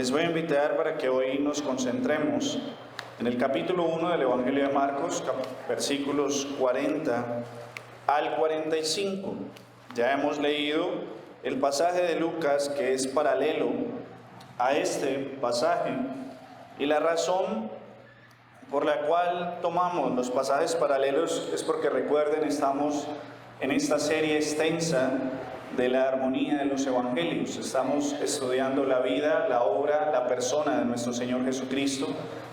Les voy a invitar para que hoy nos concentremos en el capítulo 1 del Evangelio de Marcos, versículos 40 al 45. Ya hemos leído el pasaje de Lucas que es paralelo a este pasaje, y la razón por la cual tomamos los pasajes paralelos es porque, recuerden, estamos en esta serie extensa de la armonía de los evangelios. Estamos estudiando la vida, la obra, la persona de nuestro Señor Jesucristo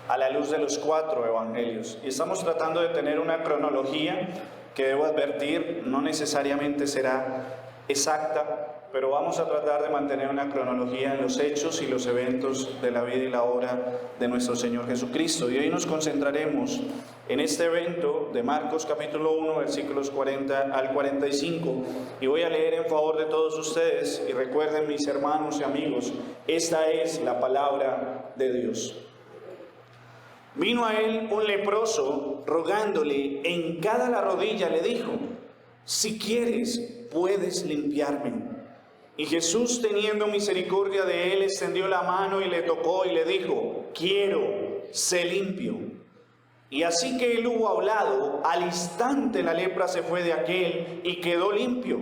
a la luz de los 4 evangelios. Y estamos tratando de tener una cronología que, debo advertir, no necesariamente será exacta, pero vamos a tratar de mantener una cronología en los hechos y los eventos de la vida y la obra de nuestro Señor Jesucristo. Y hoy nos concentraremos en este evento de Marcos capítulo 1, versículos 40 al 45. Y voy a leer en favor de todos ustedes. Y recuerden, mis hermanos y amigos, esta es la palabra de Dios. Vino a él un leproso, rogándole en cada la rodilla, le dijo: si quieres, puedes limpiarme. Y Jesús, teniendo misericordia de él, extendió la mano y le tocó y le dijo: quiero, sé limpio. Y así que él hubo hablado, al instante la lepra se fue de aquel y quedó limpio.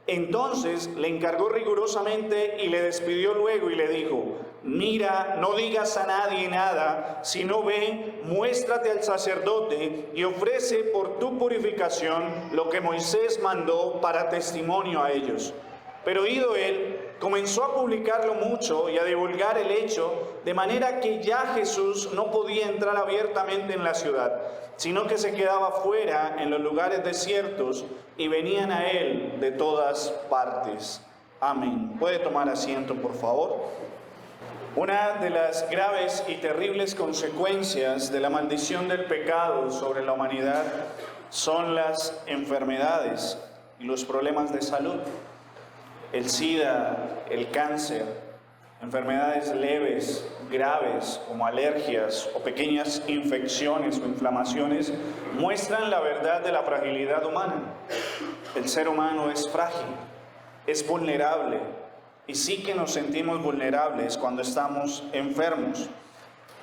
Entonces le encargó rigurosamente y le despidió luego y le dijo: mira, no digas a nadie nada, sino ve, muéstrate al sacerdote y ofrece por tu purificación lo que Moisés mandó para testimonio a ellos. Pero ido él, comenzó a publicarlo mucho y a divulgar el hecho, de manera que ya Jesús no podía entrar abiertamente en la ciudad, sino que se quedaba fuera en los lugares desiertos, y venían a él de todas partes. Amén. ¿Puede tomar asiento, por favor? Una de las graves y terribles consecuencias de la maldición del pecado sobre la humanidad son las enfermedades y los problemas de salud. El SIDA, el cáncer, enfermedades leves, graves, como alergias o pequeñas infecciones o inflamaciones, muestran la verdad de la fragilidad humana. El ser humano es frágil, es vulnerable, y sí que nos sentimos vulnerables cuando estamos enfermos.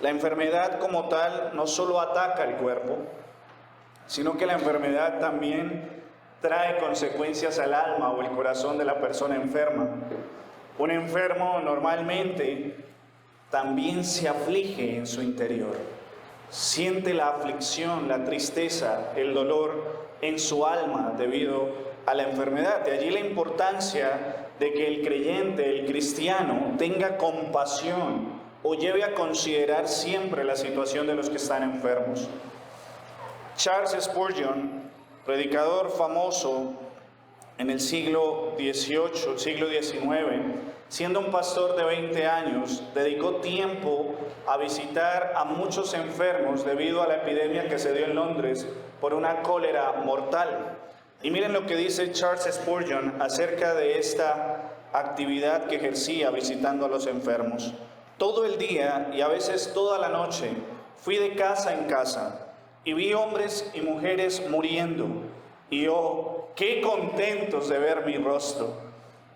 La enfermedad como tal no solo ataca el cuerpo, sino que la enfermedad también trae consecuencias al alma o el corazón de la persona enferma. Un enfermo normalmente también se aflige en su interior. Siente la aflicción, la tristeza, el dolor en su alma debido a la enfermedad. De allí la importancia de que el creyente, el cristiano, tenga compasión o lleve a considerar siempre la situación de los que están enfermos. Charles Spurgeon, predicador famoso en el siglo XVIII, siglo XIX, siendo un pastor de 20 años, dedicó tiempo a visitar a muchos enfermos debido a la epidemia que se dio en Londres por una cólera mortal. Y miren lo que dice Charles Spurgeon acerca de esta actividad que ejercía visitando a los enfermos. Todo el día y a veces toda la noche fui de casa en casa y vi hombres y mujeres muriendo, y oh, qué contentos de ver mi rostro.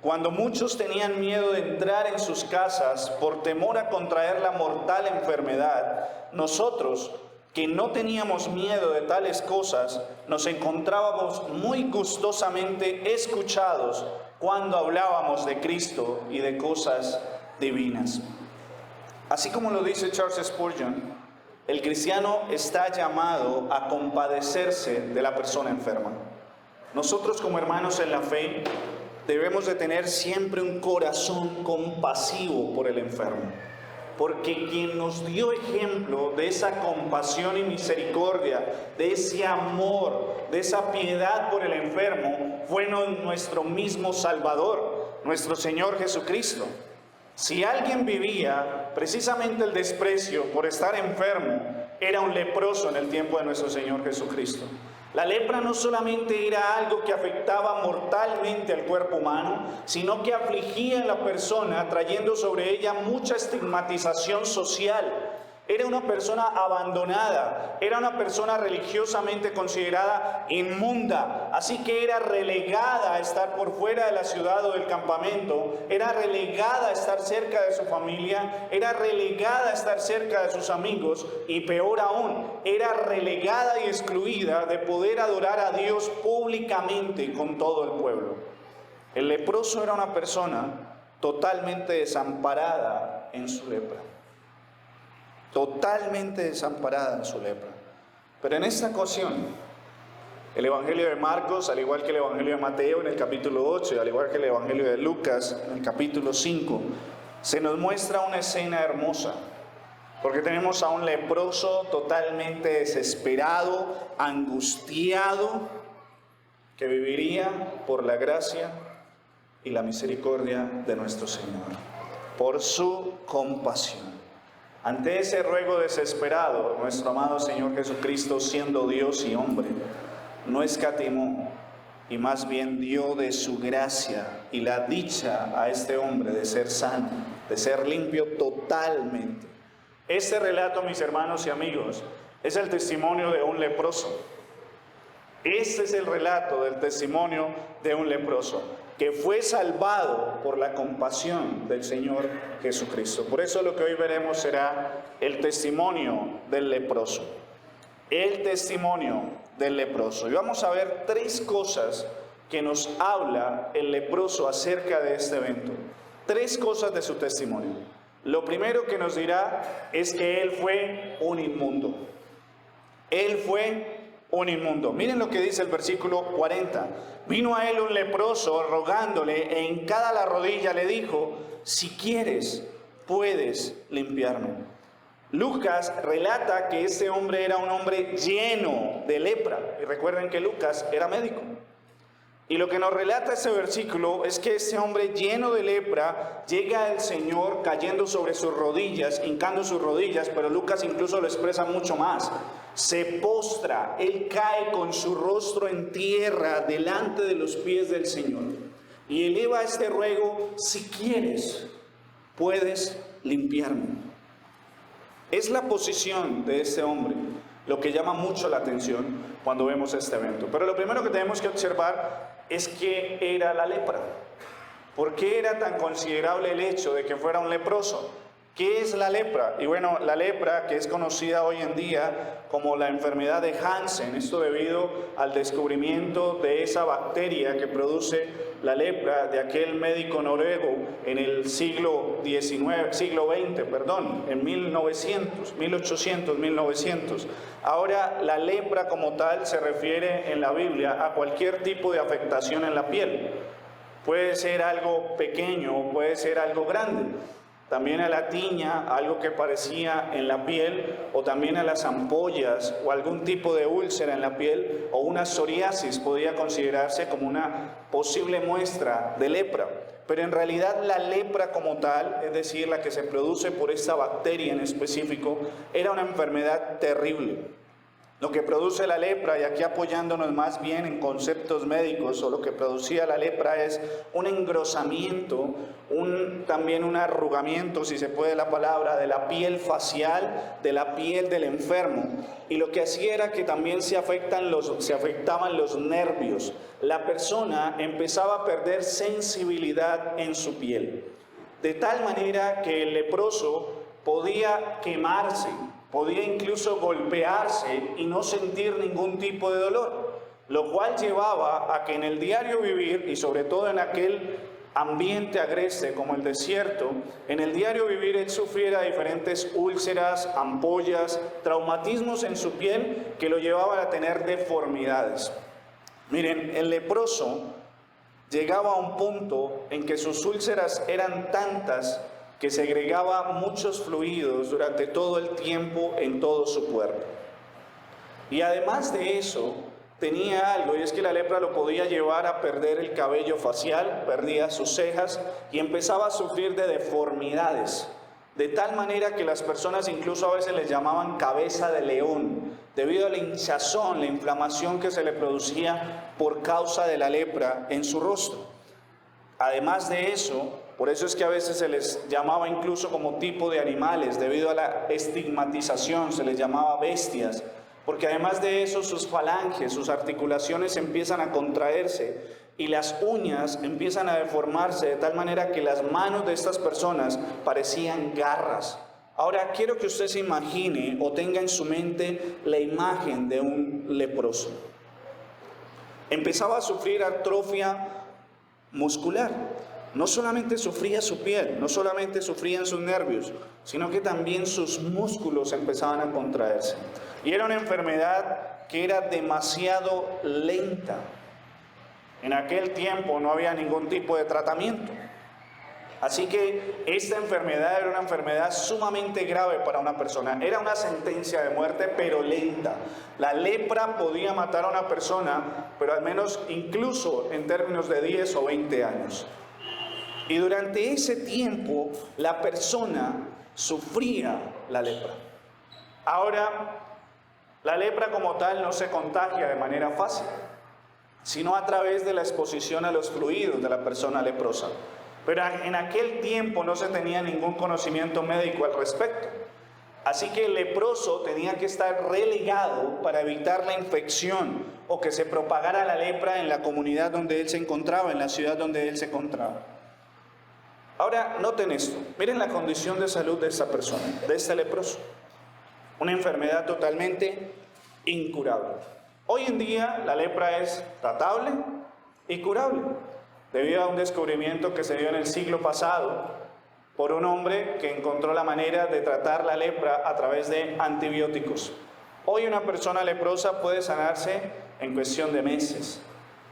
Cuando muchos tenían miedo de entrar en sus casas por temor a contraer la mortal enfermedad, nosotros, que no teníamos miedo de tales cosas, nos encontrábamos muy gustosamente escuchados cuando hablábamos de Cristo y de cosas divinas. Así como lo dice Charles Spurgeon, el cristiano está llamado a compadecerse de la persona enferma. Nosotros, como hermanos en la fe, debemos de tener siempre un corazón compasivo por el enfermo, porque quien nos dio ejemplo de esa compasión y misericordia, de ese amor, de esa piedad por el enfermo, fue nuestro mismo Salvador, nuestro Señor Jesucristo. Si alguien vivía precisamente el desprecio por estar enfermo, era un leproso en el tiempo de nuestro Señor Jesucristo. La lepra no solamente era algo que afectaba mortalmente al cuerpo humano, sino que afligía a la persona, trayendo sobre ella mucha estigmatización social. Era una persona abandonada, era una persona religiosamente considerada inmunda, así que era relegada a estar por fuera de la ciudad o del campamento, era relegada a estar cerca de su familia, era relegada a estar cerca de sus amigos y peor aún, era relegada y excluida de poder adorar a Dios públicamente con todo el pueblo. El leproso era una persona totalmente desamparada en su lepra. Totalmente desamparada en su lepra. Pero en esta ocasión, el Evangelio de Marcos, al igual que el Evangelio de Mateo en el capítulo 8, y al igual que el Evangelio de Lucas en el capítulo 5, se nos muestra una escena hermosa. Porque tenemos a un leproso totalmente desesperado, angustiado, que viviría por la gracia y la misericordia de nuestro Señor, por su compasión. Ante ese ruego desesperado, nuestro amado Señor Jesucristo, siendo Dios y hombre, no escatimó y más bien dio de su gracia y la dicha a este hombre de ser sano, de ser limpio totalmente. Este relato, mis hermanos y amigos, es el testimonio de un leproso. Este es el relato del testimonio de un leproso que fue salvado por la compasión del Señor Jesucristo. Por eso lo que hoy veremos será el testimonio del leproso. El testimonio del leproso. Y vamos a ver 3 cosas que nos habla el leproso acerca de este evento. 3 cosas de su testimonio. Lo primero que nos dirá es que él fue un inmundo. Él fue un inmundo. Miren lo que dice el versículo 40. Vino a él un leproso rogándole e hincada la rodilla le dijo: si quieres, puedes limpiarme. Lucas relata que este hombre era un hombre lleno de lepra. Y recuerden que Lucas era médico. Y lo que nos relata este versículo es que este hombre lleno de lepra llega al Señor cayendo sobre sus rodillas, hincando sus rodillas, pero Lucas incluso lo expresa mucho más. Se postra, él cae con su rostro en tierra delante de los pies del Señor y eleva este ruego: si quieres, puedes limpiarme. Es la posición de este hombre lo que llama mucho la atención cuando vemos este evento. Pero lo primero que tenemos que observar es que era la lepra. ¿Por qué era tan considerable el hecho de que fuera un leproso? ¿Qué es la lepra? Y bueno, la lepra, que es conocida hoy en día como la enfermedad de Hansen, esto debido al descubrimiento de esa bacteria que produce la lepra de aquel médico noruego en el siglo XX, en 1800. Ahora, la lepra como tal se refiere en la Biblia a cualquier tipo de afectación en la piel. Puede ser algo pequeño, puede ser algo grande. También a la tiña, algo que parecía en la piel, o también a las ampollas o algún tipo de úlcera en la piel, o una psoriasis podía considerarse como una posible muestra de lepra. Pero en realidad la lepra como tal, es decir, la que se produce por esta bacteria en específico, era una enfermedad terrible. Lo que produce la lepra, y aquí apoyándonos más bien en conceptos médicos, o lo que producía la lepra es un engrosamiento, también un arrugamiento, si se puede la palabra, de la piel facial, de la piel del enfermo. Y lo que hacía era que también se afectaban los nervios. La persona empezaba a perder sensibilidad en su piel, de tal manera que el leproso podía quemarse, podía incluso golpearse y no sentir ningún tipo de dolor, lo cual llevaba a que en el diario vivir, y sobre todo en aquel ambiente agreste como el desierto, en el diario vivir él sufriera diferentes úlceras, ampollas, traumatismos en su piel que lo llevaban a tener deformidades. Miren, el leproso llegaba a un punto en que sus úlceras eran tantas que segregaba muchos fluidos durante todo el tiempo en todo su cuerpo. Y además de eso, tenía algo, y es que la lepra lo podía llevar a perder el cabello facial, perdía sus cejas y empezaba a sufrir de deformidades, de tal manera que las personas incluso a veces les llamaban cabeza de león, debido a la hinchazón, la inflamación que se le producía por causa de la lepra en su rostro. Además de eso, Por eso es que a veces se les llamaba incluso como tipo de animales, debido a la estigmatización, se les llamaba bestias, porque además de eso sus falanges, sus articulaciones empiezan a contraerse y las uñas empiezan a deformarse de tal manera que las manos de estas personas parecían garras. Ahora quiero que usted se imagine o tenga en su mente la imagen de un leproso. Empezaba a sufrir atrofia muscular. No solamente sufría su piel, no solamente sufrían sus nervios, sino que también sus músculos empezaban a contraerse. Y era una enfermedad que era demasiado lenta. En aquel tiempo no había ningún tipo de tratamiento. Así que esta enfermedad era una enfermedad sumamente grave para una persona. Era una sentencia de muerte, pero lenta. La lepra podía matar a una persona, pero al menos incluso en términos de 10 o 20 años. Y durante ese tiempo la persona sufría la lepra. Ahora, la lepra como tal no se contagia de manera fácil, sino a través de la exposición a los fluidos de la persona leprosa. Pero en aquel tiempo no se tenía ningún conocimiento médico al respecto. Así que el leproso tenía que estar relegado para evitar la infección o que se propagara la lepra en la comunidad donde él se encontraba, en la ciudad donde él se encontraba. Ahora, noten esto, miren la condición de salud de esta persona, de este leproso. Una enfermedad totalmente incurable. Hoy en día la lepra es tratable y curable, debido a un descubrimiento que se dio en el siglo pasado por un hombre que encontró la manera de tratar la lepra a través de antibióticos. Hoy una persona leprosa puede sanarse en cuestión de meses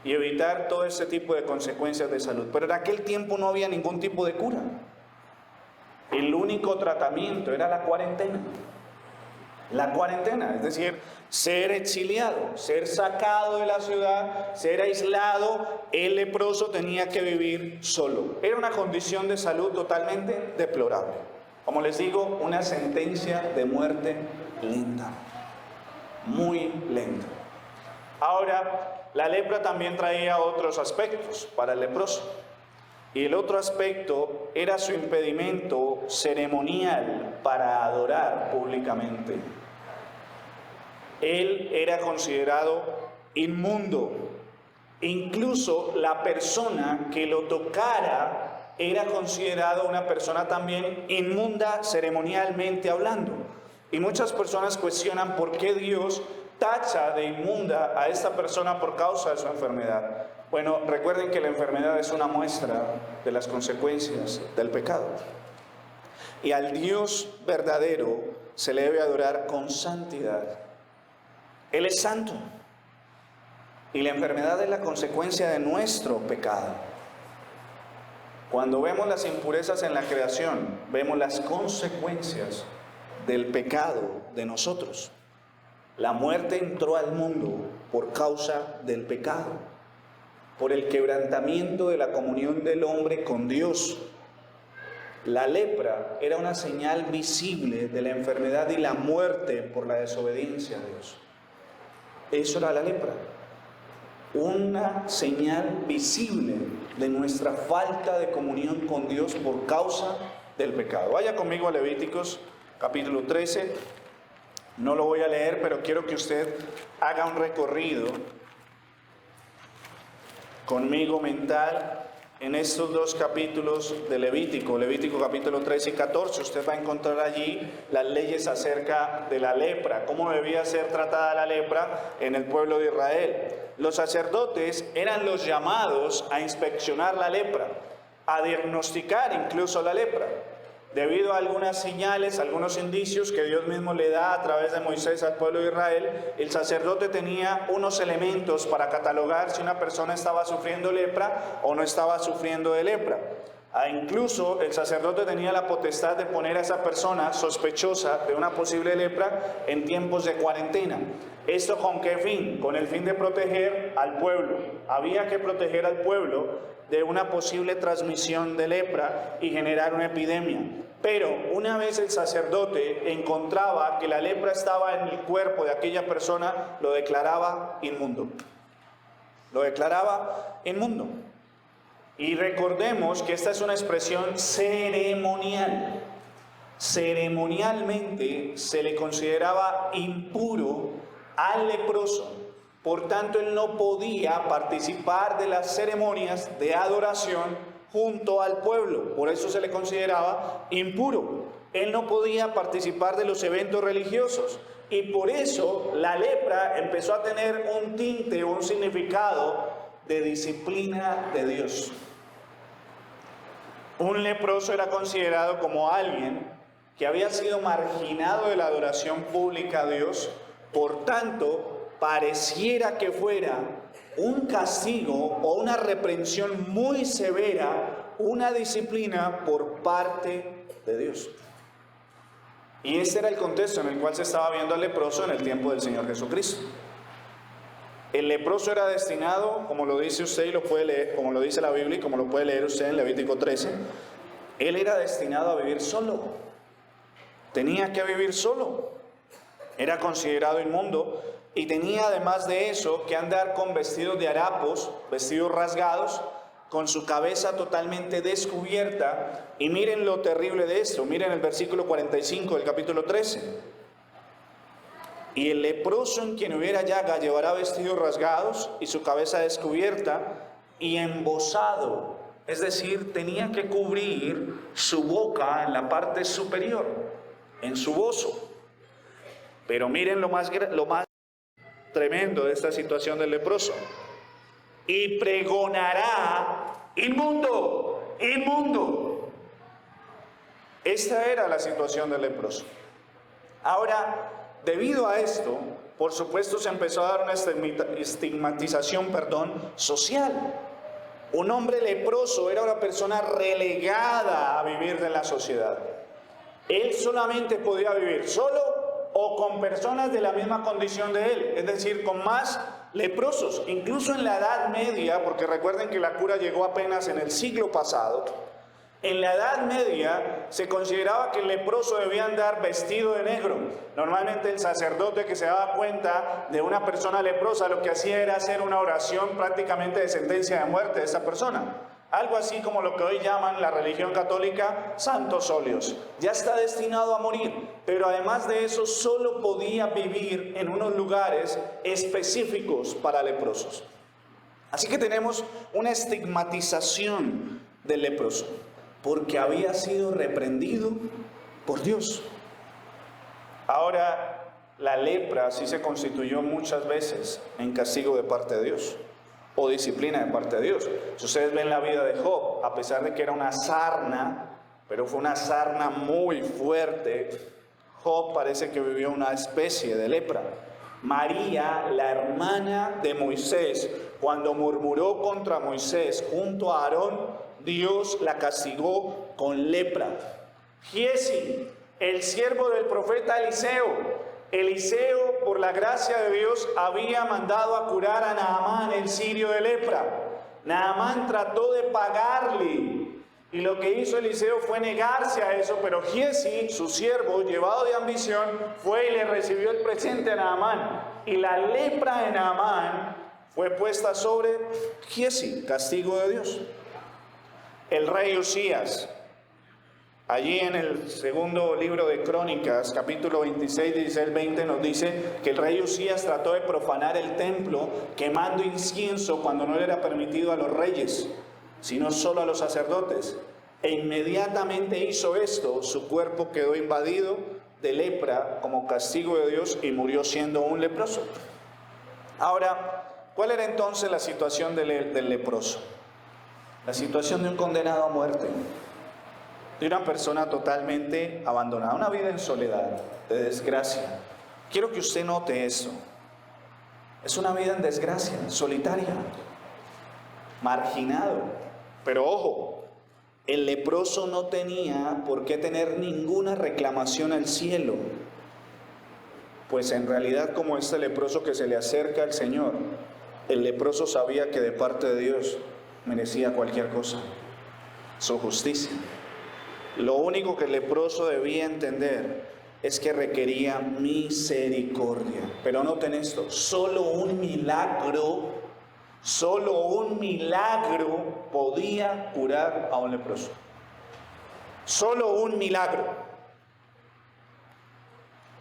y evitar todo ese tipo de consecuencias de salud. Pero en aquel tiempo no había ningún tipo de cura. El único tratamiento era la cuarentena. La cuarentena, es decir, ser exiliado, ser sacado de la ciudad, ser aislado. El leproso tenía que vivir solo. Era una condición de salud totalmente deplorable. Como les digo, una sentencia de muerte lenta, muy lenta. Ahora, la lepra también traía otros aspectos para el leproso. Y el otro aspecto era su impedimento ceremonial para adorar públicamente. Él era considerado inmundo. Incluso la persona que lo tocara era considerada una persona también inmunda ceremonialmente hablando. Y muchas personas cuestionan por qué Dios tacha de inmunda a esta persona por causa de su enfermedad. Bueno, recuerden que la enfermedad es una muestra de las consecuencias del pecado. Y al Dios verdadero se le debe adorar con santidad. Él es santo. Y la enfermedad es la consecuencia de nuestro pecado. Cuando vemos las impurezas en la creación, vemos las consecuencias del pecado de nosotros. La muerte entró al mundo por causa del pecado, por el quebrantamiento de la comunión del hombre con Dios. La lepra era una señal visible de la enfermedad y la muerte por la desobediencia a Dios. Eso era la lepra, una señal visible de nuestra falta de comunión con Dios por causa del pecado. Vaya conmigo a Levíticos capítulo 13. No lo voy a leer, pero quiero que usted haga un recorrido conmigo mental en estos dos capítulos de Levítico. Levítico capítulo 13 y 14. Usted va a encontrar allí las leyes acerca de la lepra, cómo debía ser tratada la lepra en el pueblo de Israel. Los sacerdotes eran los llamados a inspeccionar la lepra, a diagnosticar incluso la lepra. Debido a algunas señales, algunos indicios que Dios mismo le da a través de Moisés al pueblo de Israel, el sacerdote tenía unos elementos para catalogar si una persona estaba sufriendo lepra o no estaba sufriendo de lepra. Incluso el sacerdote tenía la potestad de poner a esa persona sospechosa de una posible lepra en tiempos de cuarentena. ¿Esto con qué fin? Con el fin de proteger al pueblo. Había que proteger al pueblo de una posible transmisión de lepra y generar una epidemia. Pero una vez el sacerdote encontraba que la lepra estaba en el cuerpo de aquella persona, lo declaraba inmundo. Lo declaraba inmundo. Y recordemos que esta es una expresión ceremonial. Ceremonialmente se le consideraba impuro al leproso. Por tanto, él no podía participar de las ceremonias de adoración junto al pueblo. Por eso se le consideraba impuro. Él no podía participar de los eventos religiosos. Y por eso la lepra empezó a tener un tinte o un significado de disciplina de Dios. Un leproso era considerado como alguien que había sido marginado de la adoración pública a Dios. Por tanto, pareciera que fuera un castigo o una reprensión muy severa, una disciplina por parte de Dios. Y ese era el contexto en el cual se estaba viendo al leproso en el tiempo del Señor Jesucristo. El leproso era destinado, como lo dice usted y lo puede leer, como lo dice la Biblia y como lo puede leer usted en Levítico 13, él era destinado a vivir solo. Tenía que vivir solo. Era considerado inmundo y tenía además de eso que andar con vestidos de harapos, vestidos rasgados, con su cabeza totalmente descubierta. Y miren lo terrible de esto, miren el versículo 45 del capítulo 13. Y el leproso en quien hubiera llaga llevará vestidos rasgados y su cabeza descubierta y embozado. Es decir, tenía que cubrir su boca en la parte superior, en su bozo. Pero miren lo más tremendo de esta situación del leproso. Y pregonará: inmundo, inmundo. Esta era la situación del leproso. Ahora, debido a esto, por supuesto se empezó a dar una estigmatización social. Un hombre leproso era una persona relegada a vivir de la sociedad. Él solamente podía vivir solo o con personas de la misma condición de él, es decir, con más leprosos. Incluso en la Edad Media, porque recuerden que la cura llegó apenas en el siglo pasado, en la Edad Media se consideraba que el leproso debía andar vestido de negro. Normalmente el sacerdote que se daba cuenta de una persona leprosa lo que hacía era hacer una oración prácticamente de sentencia de muerte de esa persona. Algo así como lo que hoy llaman la religión católica santos óleos. Ya está destinado a morir, pero además de eso solo podía vivir en unos lugares específicos para leprosos. Así que tenemos una estigmatización del leproso, porque había sido reprendido por Dios. Ahora, la lepra sí se constituyó muchas veces en castigo de parte de Dios, o disciplina de parte de Dios. Si ustedes ven la vida de Job, a pesar de que era una sarna, pero fue una sarna muy fuerte, Job parece que vivió una especie de lepra. María, la hermana de Moisés, cuando murmuró contra Moisés junto a Aarón, Dios la castigó con lepra. Giesi, el siervo del profeta Eliseo, por la gracia de Dios, había mandado a curar a Naamán, el sirio, de lepra. Naamán trató de pagarle, y lo que hizo Eliseo fue negarse a eso, pero Giesi, su siervo, llevado de ambición, fue y le recibió el presente a Naamán. Y la lepra de Naamán fue puesta sobre Giesi, castigo de Dios. El rey Usías, allí en el segundo libro de Crónicas, capítulo 26, 16, 20, nos dice que el rey Usías trató de profanar el templo quemando incienso cuando no le era permitido a los reyes, sino solo a los sacerdotes. E inmediatamente hizo esto, su cuerpo quedó invadido de lepra como castigo de Dios y murió siendo un leproso. Ahora, ¿cuál era entonces la situación del leproso? La situación de un condenado a muerte, de una persona totalmente abandonada, una vida en soledad, de desgracia. Quiero que usted note eso. Es una vida en desgracia, solitaria, marginado. Pero ojo, el leproso no tenía por qué tener ninguna reclamación al cielo, pues en realidad, como este leproso que se le acerca al Señor, el leproso sabía que de parte de Dios merecía cualquier cosa, su justicia. Lo único que el leproso debía entender es que requería misericordia. Pero noten esto, solo un milagro Solo un milagro podía curar a un leproso. Solo un milagro.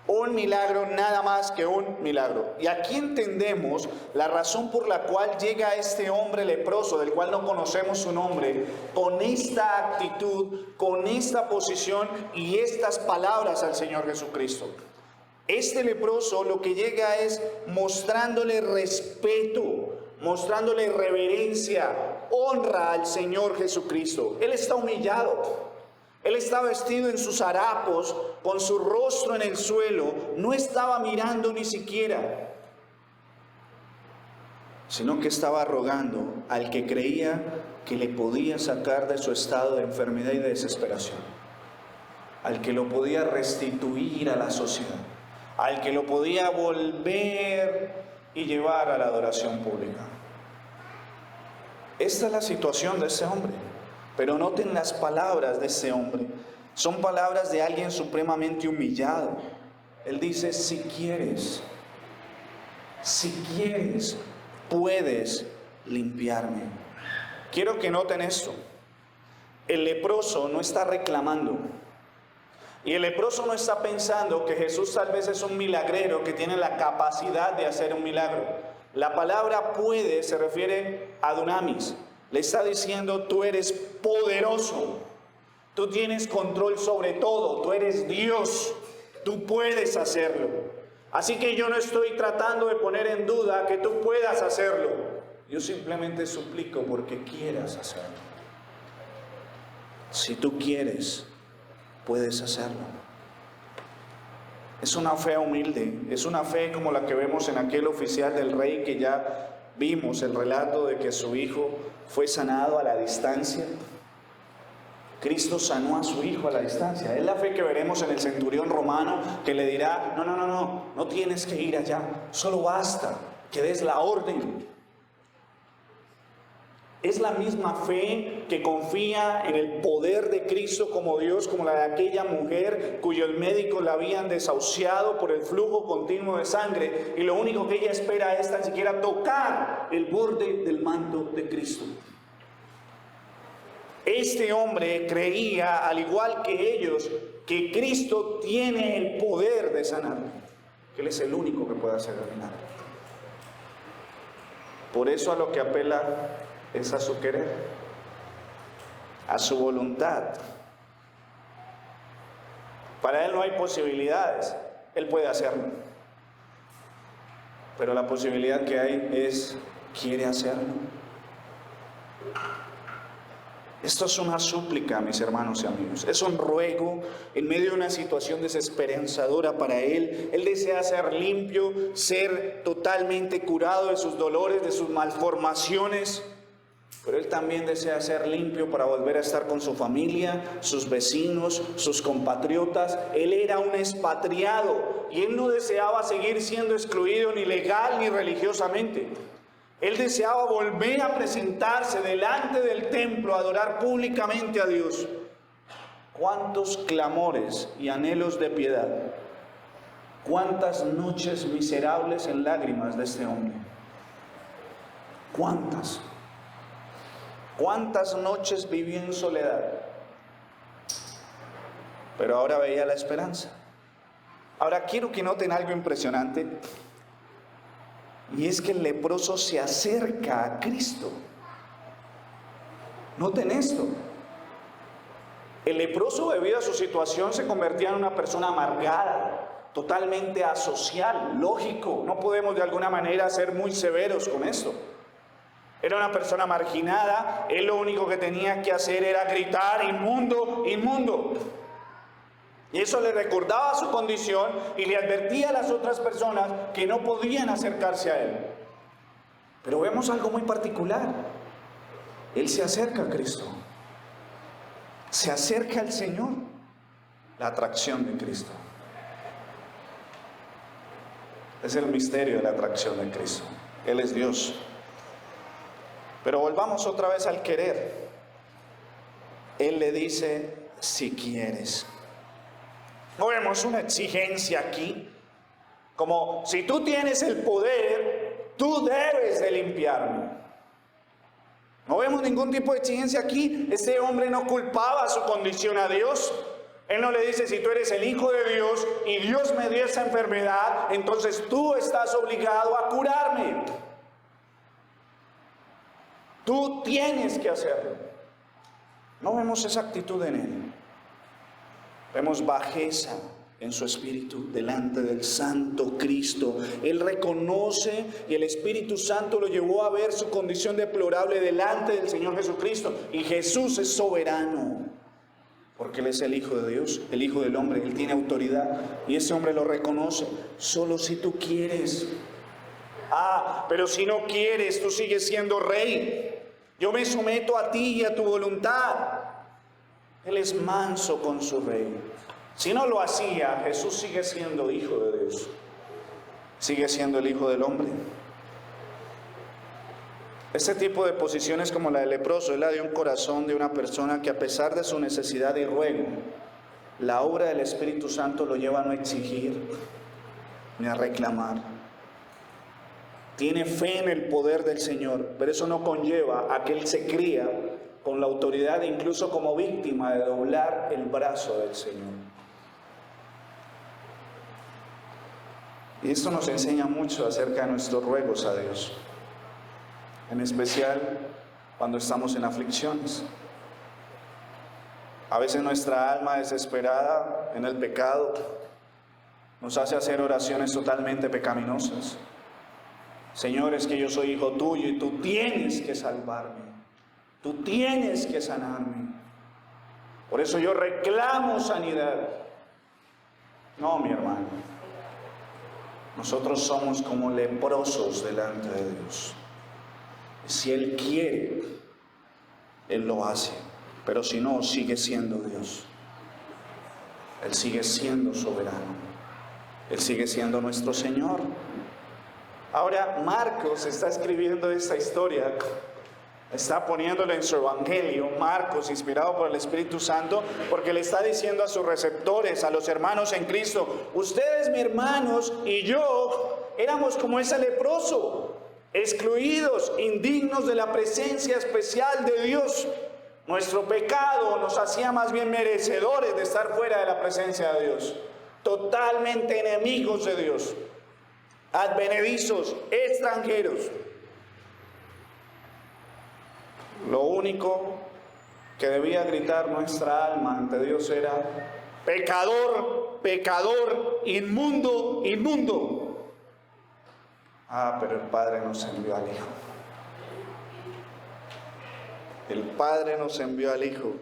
Un milagro, nada más que un milagro. Y aquí entendemos la razón por la cual llega este hombre leproso, del cual no conocemos su nombre, con esta actitud, con esta posición y estas palabras al Señor Jesucristo. Este leproso lo que llega es mostrándole respeto, mostrándole reverencia, honra al Señor Jesucristo. Él está humillado. Él estaba vestido en sus harapos, con su rostro en el suelo, no estaba mirando ni siquiera, sino que estaba rogando al que creía que le podía sacar de su estado de enfermedad y de desesperación, al que lo podía restituir a la sociedad, al que lo podía volver y llevar a la adoración pública. Esta es la situación de ese hombre. Pero noten las palabras de ese hombre. Son palabras de alguien supremamente humillado. Él dice, si quieres, puedes limpiarme. Quiero que noten esto. El leproso no está reclamando. Y el leproso no está pensando que Jesús tal vez es un milagrero que tiene la capacidad de hacer un milagro. La palabra puede se refiere a dunamis. Le está diciendo, tú eres poderoso, tú tienes control sobre todo, tú eres Dios, tú puedes hacerlo. Así que yo no estoy tratando de poner en duda que tú puedas hacerlo. Yo simplemente suplico porque quieras hacerlo. Si tú quieres, puedes hacerlo. Es una fe humilde, es una fe como la que vemos en aquel oficial del rey que ya vimos el relato de que su hijo fue sanado a la distancia. Cristo sanó a su hijo a la distancia. Es la fe que veremos en el centurión romano que le dirá, no tienes que ir allá, solo basta que des la orden. Es la misma fe que confía en el poder de Cristo como Dios, como la de aquella mujer cuyos médicos la habían desahuciado por el flujo continuo de sangre, y lo único que ella espera es tan siquiera tocar el borde del manto de Cristo. Este hombre creía, al igual que ellos, que Cristo tiene el poder de sanar, que Él es el único que puede hacer el milagro. Por eso a lo que apela es a su querer, a su voluntad. Para él no hay posibilidades, él puede hacerlo. Pero la posibilidad que hay es, quiere hacerlo. Esto es una súplica, mis hermanos y amigos. Es un ruego en medio de una situación desesperanzadora para él. Él desea ser limpio, ser totalmente curado de sus dolores, de sus malformaciones. Pero él también desea ser limpio para volver a estar con su familia, sus vecinos, sus compatriotas. Él era un expatriado y él no deseaba seguir siendo excluido ni legal ni religiosamente. Él deseaba volver a presentarse delante del templo, a adorar públicamente a Dios. ¿Cuántos clamores y anhelos de piedad? ¿Cuántas noches miserables en lágrimas de este hombre? ¿Cuántas? ¿Cuántas noches vivió en soledad? Pero ahora veía la esperanza. Ahora quiero que noten algo impresionante. Y es que el leproso se acerca a Cristo. Noten esto. El leproso, debido a su situación, se convertía en una persona amargada, totalmente asocial, lógico. No podemos de alguna manera ser muy severos con esto. Era una persona marginada. Él lo único que tenía que hacer era gritar, inmundo, inmundo. Y eso le recordaba su condición y le advertía a las otras personas que no podían acercarse a él. Pero vemos algo muy particular. Él se acerca a Cristo. Se acerca al Señor. La atracción de Cristo. Es el misterio de la atracción de Cristo. Él es Dios. Pero volvamos otra vez al querer. Él le dice, si quieres. No vemos una exigencia aquí, como si tú tienes el poder, tú debes de limpiarme. No vemos ningún tipo de exigencia aquí. Ese hombre no culpaba su condición a Dios. Él no le dice, si tú eres el Hijo de Dios y Dios me dio esa enfermedad, entonces tú estás obligado a curarme. Tú tienes que hacerlo. No vemos esa actitud en él. Vemos bajeza en su espíritu delante del Santo Cristo. Él reconoce y el Espíritu Santo lo llevó a ver su condición deplorable delante del Señor Jesucristo. Y Jesús es soberano, porque Él es el Hijo de Dios, el Hijo del hombre. Él tiene autoridad y ese hombre lo reconoce. Solo si tú quieres. Pero si no quieres, tú sigues siendo rey. Yo me someto a ti y a tu voluntad. Él es manso con su rey. Si no lo hacía, Jesús sigue siendo Hijo de Dios. Sigue siendo el Hijo del hombre. Este tipo de posiciones como la del leproso es la de un corazón de una persona que, a pesar de su necesidad y ruego, la obra del Espíritu Santo lo lleva a no exigir ni a reclamar. Tiene fe en el poder del Señor, pero eso no conlleva a que él se cría con la autoridad, incluso como víctima, de doblar el brazo del Señor. Y esto nos enseña mucho acerca de nuestros ruegos a Dios, en especial cuando estamos en aflicciones. A veces nuestra alma desesperada en el pecado nos hace hacer oraciones totalmente pecaminosas. Señor, es que yo soy hijo tuyo y tú tienes que salvarme, tú tienes que sanarme. Por eso yo reclamo sanidad. No, mi hermano. Nosotros somos como leprosos delante de Dios. Si Él quiere, Él lo hace. Pero si no, sigue siendo Dios. Él sigue siendo soberano. Él sigue siendo nuestro Señor. Ahora Marcos está escribiendo esta historia, está poniéndola en su evangelio, Marcos, inspirado por el Espíritu Santo, porque le está diciendo a sus receptores, a los hermanos en Cristo: ustedes, mis hermanos, y yo éramos como ese leproso, excluidos, indignos de la presencia especial de Dios. Nuestro pecado nos hacía más bien merecedores de estar fuera de la presencia de Dios, totalmente enemigos de Dios, advenedizos, extranjeros. Lo único que debía gritar nuestra alma ante Dios era: pecador, pecador, inmundo, inmundo. Pero el Padre nos envió al Hijo. El Padre nos envió al Hijo.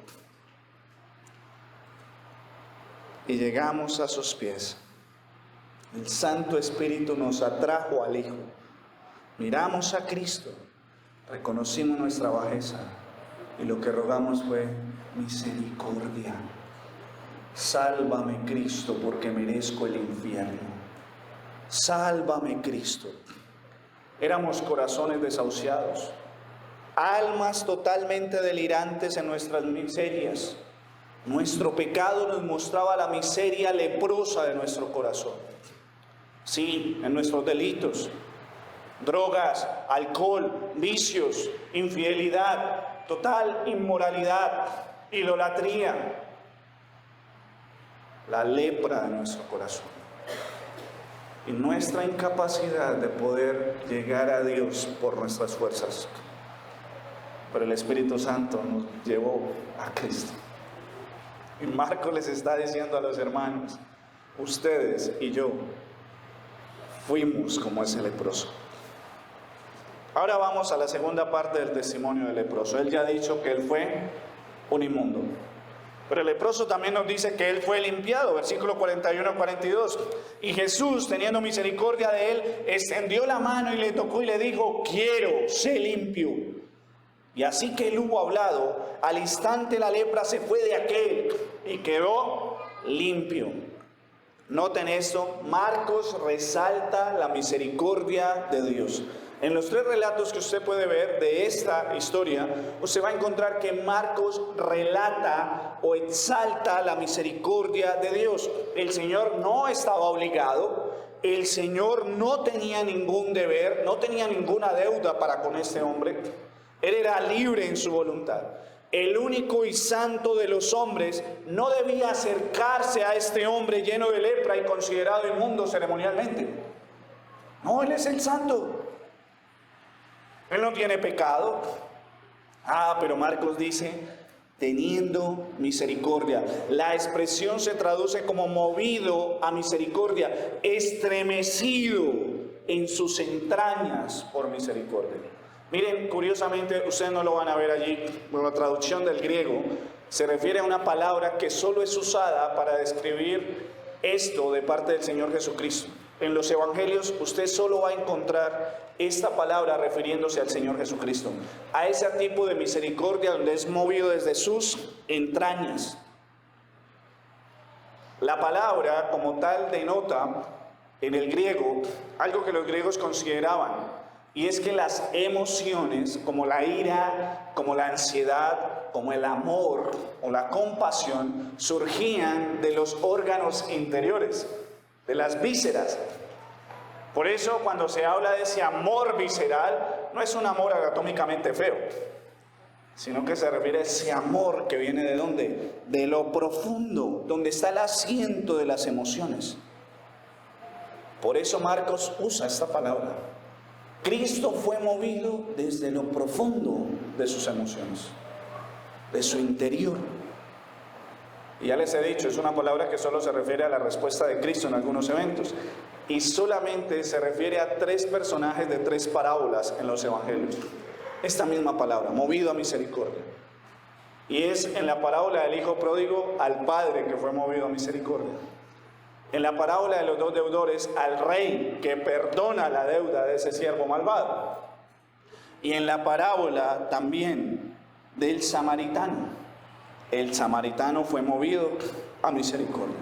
Y llegamos a sus pies. El Santo Espíritu nos atrajo al Hijo. Miramos a Cristo, reconocimos nuestra bajeza y lo que rogamos fue misericordia. Sálvame, Cristo, porque merezco el infierno. Sálvame, Cristo. Éramos corazones desahuciados, almas totalmente delirantes en nuestras miserias. Nuestro pecado nos mostraba la miseria leprosa de nuestro corazón. Sí, en nuestros delitos, drogas, alcohol, vicios, infidelidad, total inmoralidad, idolatría, la lepra de nuestro corazón y nuestra incapacidad de poder llegar a Dios por nuestras fuerzas. Pero el Espíritu Santo nos llevó a Cristo. Y Marcos les está diciendo a los hermanos: ustedes y yo fuimos como ese leproso. Ahora vamos a la segunda parte del testimonio del leproso. Él ya ha dicho que él fue un inmundo, pero el leproso también nos dice que él fue limpiado, versículo 41-42. Y Jesús, teniendo misericordia de él, extendió la mano y le tocó y le dijo: quiero, sé limpio. Y así que él hubo hablado, al instante la lepra se fue de aquel y quedó limpio. Noten esto, Marcos resalta la misericordia de Dios. En los tres relatos que usted puede ver de esta historia, usted va a encontrar que Marcos relata o exalta la misericordia de Dios. El Señor no estaba obligado, el Señor no tenía ningún deber, no tenía ninguna deuda para con este hombre. Él era libre en su voluntad. El único y santo de los hombres no debía acercarse a este hombre lleno de lepra y considerado inmundo ceremonialmente. No, Él es el santo. Él no tiene pecado. Pero Marcos dice, teniendo misericordia. La expresión se traduce como movido a misericordia, estremecido en sus entrañas por misericordia. Miren, curiosamente, ustedes no lo van a ver allí, pero la traducción del griego se refiere a una palabra que solo es usada para describir esto de parte del Señor Jesucristo. En los evangelios usted solo va a encontrar esta palabra refiriéndose al Señor Jesucristo, a ese tipo de misericordia donde es movido desde sus entrañas. La palabra como tal denota en el griego algo que los griegos consideraban, y es que las emociones como la ira, como la ansiedad, como el amor o la compasión surgían de los órganos interiores, de las vísceras. Por eso cuando se habla de ese amor visceral, no es un amor anatómicamente feo, sino que se refiere a ese amor que viene ¿de dónde? De lo profundo, donde está el asiento de las emociones. Por eso Marcos usa esta palabra. Cristo fue movido desde lo profundo de sus emociones, de su interior. Y ya les he dicho, es una palabra que solo se refiere a la respuesta de Cristo en algunos eventos. Y solamente se refiere a 3 personajes de 3 parábolas en los evangelios. Esta misma palabra, movido a misericordia. Y es en la parábola del hijo pródigo al padre que fue movido a misericordia. En la parábola de los 2 deudores al rey que perdona la deuda de ese siervo malvado. Y en la parábola también del samaritano. El samaritano fue movido a misericordia.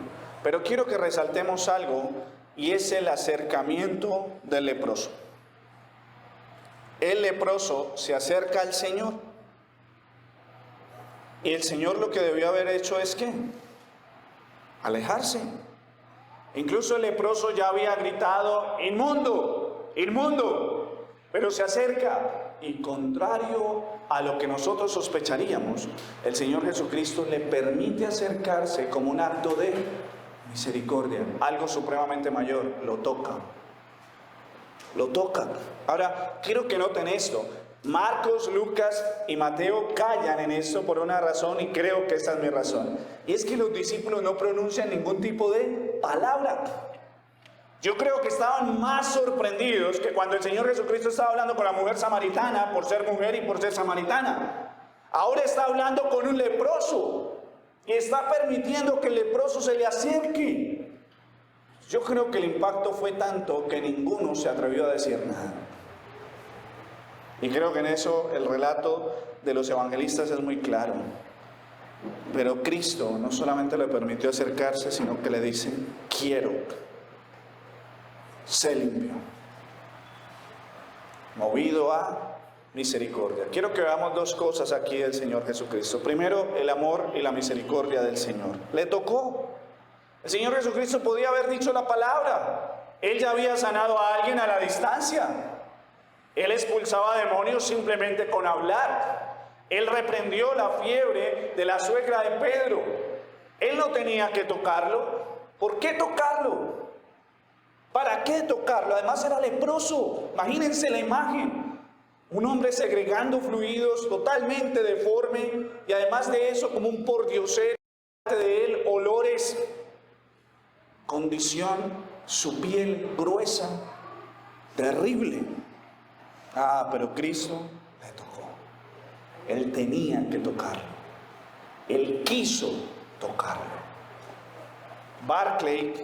Pero quiero que resaltemos algo, y es el acercamiento del leproso. El leproso se acerca al Señor. Y el Señor lo que debió haber hecho es ¿qué? Alejarse. Incluso el leproso ya había gritado, inmundo, inmundo, pero se acerca. Y contrario a lo que nosotros sospecharíamos, el Señor Jesucristo le permite acercarse como un acto de misericordia. Algo supremamente mayor, lo toca. Lo toca. Ahora, quiero que noten esto. Marcos, Lucas y Mateo callan en esto por una razón, y creo que esta es mi razón. Y es que los discípulos no pronuncian ningún tipo de palabra. Yo creo que estaban más sorprendidos que cuando el Señor Jesucristo estaba hablando con la mujer samaritana, por ser mujer y por ser samaritana. Ahora está hablando con un leproso y está permitiendo que el leproso se le acerque. Yo creo que el impacto fue tanto que ninguno se atrevió a decir nada. Y creo que en eso el relato de los evangelistas es muy claro. Pero Cristo no solamente le permitió acercarse, sino que le dice, quiero, sé limpio. Movido a misericordia. Quiero que veamos 2 cosas aquí del Señor Jesucristo. Primero, el amor y la misericordia del Señor. Le tocó. El Señor Jesucristo podía haber dicho la palabra. Él ya había sanado a alguien a la distancia. Él expulsaba demonios simplemente con hablar. Él reprendió la fiebre de la suegra de Pedro. Él no tenía que tocarlo. ¿Por qué tocarlo? ¿Para qué tocarlo? Además era leproso. Imagínense la imagen. Un hombre segregando fluidos, totalmente deforme, y además de eso como un pordiosero de él, olores, condición, su piel gruesa, terrible. Pero Cristo le tocó. Él tenía que tocarlo. Él quiso tocarlo. Barclay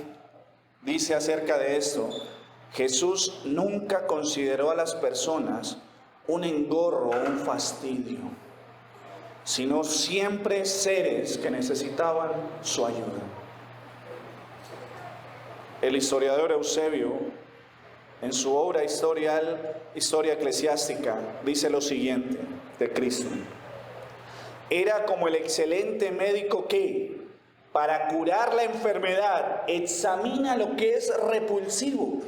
dice acerca de esto: Jesús nunca consideró a las personas un engorro o un fastidio, sino siempre seres que necesitaban su ayuda. El historiador Eusebio, en su obra Historia Eclesiástica, dice lo siguiente de Cristo: era como el excelente médico que, para curar la enfermedad, examina lo que es repulsivo,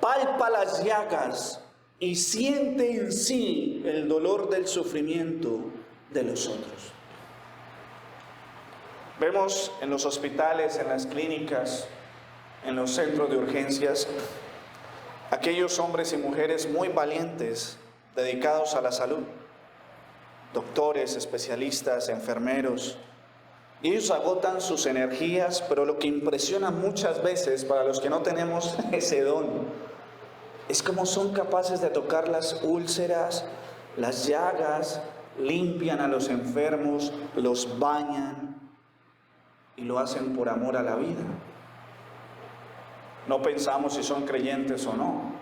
palpa las llagas y siente en sí el dolor del sufrimiento de los otros. Vemos en los hospitales, en las clínicas, en los centros de urgencias, aquellos hombres y mujeres muy valientes dedicados a la salud, doctores, especialistas, enfermeros, y ellos agotan sus energías, pero lo que impresiona muchas veces para los que no tenemos ese don es cómo son capaces de tocar las úlceras, las llagas, limpian a los enfermos, los bañan y lo hacen por amor a la vida. No pensamos si son creyentes o no,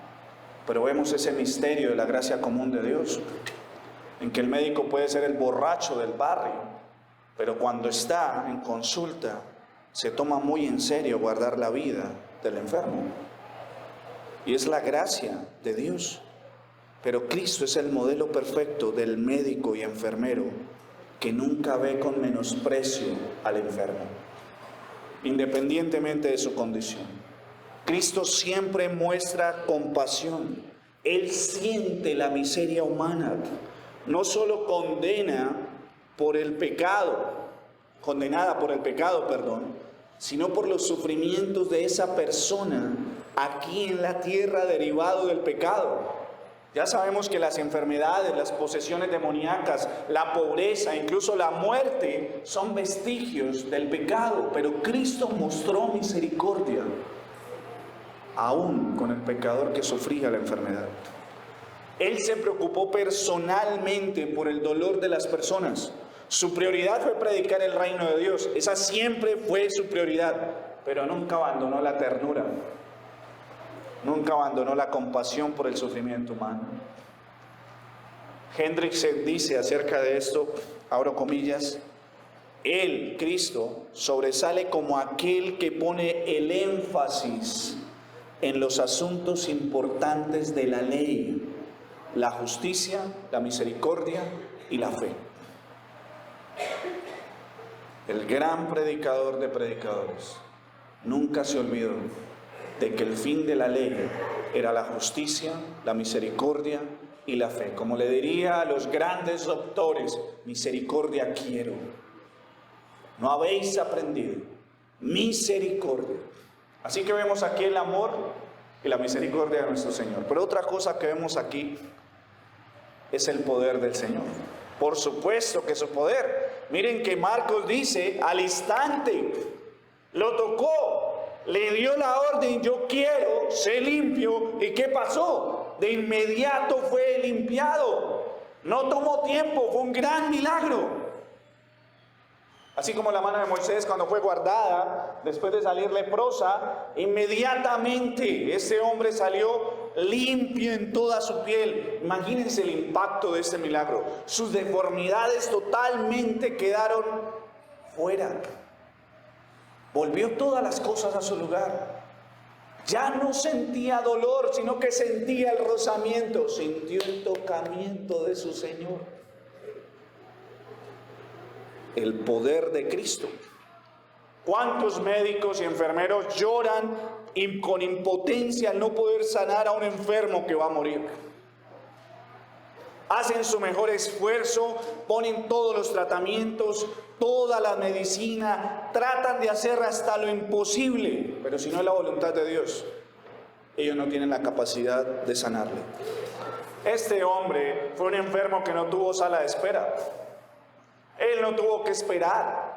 pero vemos ese misterio de la gracia común de Dios, en que el médico puede ser el borracho del barrio, pero cuando está en consulta se toma muy en serio guardar la vida del enfermo. Y es la gracia de Dios. Pero Cristo es el modelo perfecto del médico y enfermero que nunca ve con menosprecio al enfermo, independientemente de su condición. Cristo siempre muestra compasión. Él siente la miseria humana. No solo condenada por el pecado, sino por los sufrimientos de esa persona aquí en la tierra derivado del pecado. Ya sabemos que las enfermedades, las posesiones demoníacas, la pobreza, incluso la muerte son vestigios del pecado, pero Cristo mostró misericordia aún con el pecador que sufría la enfermedad. Él se preocupó personalmente por el dolor de las personas. Su prioridad fue predicar el reino de Dios. Esa siempre fue su prioridad, pero nunca abandonó la ternura. Nunca abandonó la compasión por el sufrimiento humano. Hendriksen dice acerca de esto, abro comillas, Él, Cristo, sobresale como aquel que pone el énfasis en los asuntos importantes de la ley, la justicia, la misericordia y la fe. El gran predicador de predicadores nunca se olvidó de que el fin de la ley era la justicia, la misericordia y la fe. Como le diría a los grandes doctores, misericordia quiero. ¿No habéis aprendido? Misericordia. Así que vemos aquí el amor y la misericordia de nuestro Señor. Pero otra cosa que vemos aquí es el poder del Señor. Por supuesto que su poder. Miren que Marcos dice, al instante lo tocó, le dio la orden, yo quiero, sé limpio. ¿Y qué pasó? De inmediato fue limpiado. No tomó tiempo, fue un gran milagro. Así como la mano de Moisés cuando fue guardada, después de salir leprosa, inmediatamente ese hombre salió limpio en toda su piel. Imagínense el impacto de este milagro. Sus deformidades totalmente quedaron fuera. Volvió todas las cosas a su lugar. Ya no sentía dolor, sino que sentía el rozamiento, sintió el tocamiento de su Señor. El poder de Cristo. ¿Cuántos médicos y enfermeros lloran con impotencia al no poder sanar a un enfermo que va a morir? Hacen su mejor esfuerzo, ponen todos los tratamientos, toda la medicina, tratan de hacer hasta lo imposible, pero si no es la voluntad de Dios, ellos no tienen la capacidad de sanarle. Este hombre fue un enfermo que no tuvo sala de espera. Él no tuvo que esperar.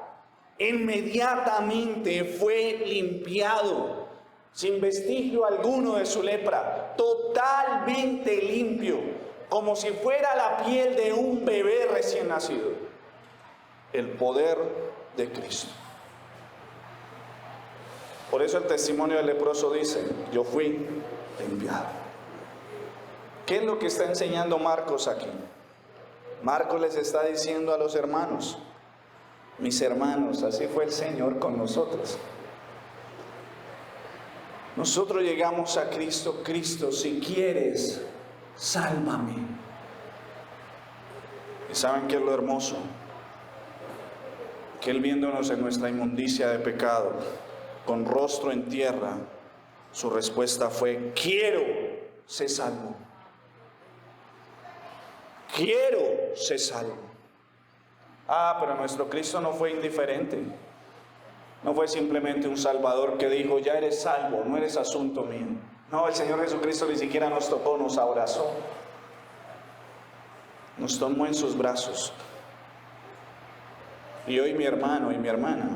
Inmediatamente fue limpiado, sin vestigio alguno de su lepra, totalmente limpio, como si fuera la piel de un bebé recién nacido. El poder de Cristo. Por eso el testimonio del leproso dice, yo fui limpiado. ¿Qué es lo que está enseñando Marcos aquí? Marcos les está diciendo a los hermanos, mis hermanos, así fue el Señor con nosotros. Nosotros llegamos a Cristo, Cristo, si quieres, sálvame. ¿Y saben qué es lo hermoso? Que Él, viéndonos en nuestra inmundicia de pecado, con rostro en tierra, su respuesta fue, quiero, sé salvo. quiero ser salvo. Pero nuestro Cristo no fue indiferente. No fue simplemente un Salvador que dijo, ya eres salvo, no eres asunto mío. No, el Señor Jesucristo ni siquiera nos tocó, nos abrazó. Nos tomó en sus brazos. Y hoy, mi hermano y mi hermana,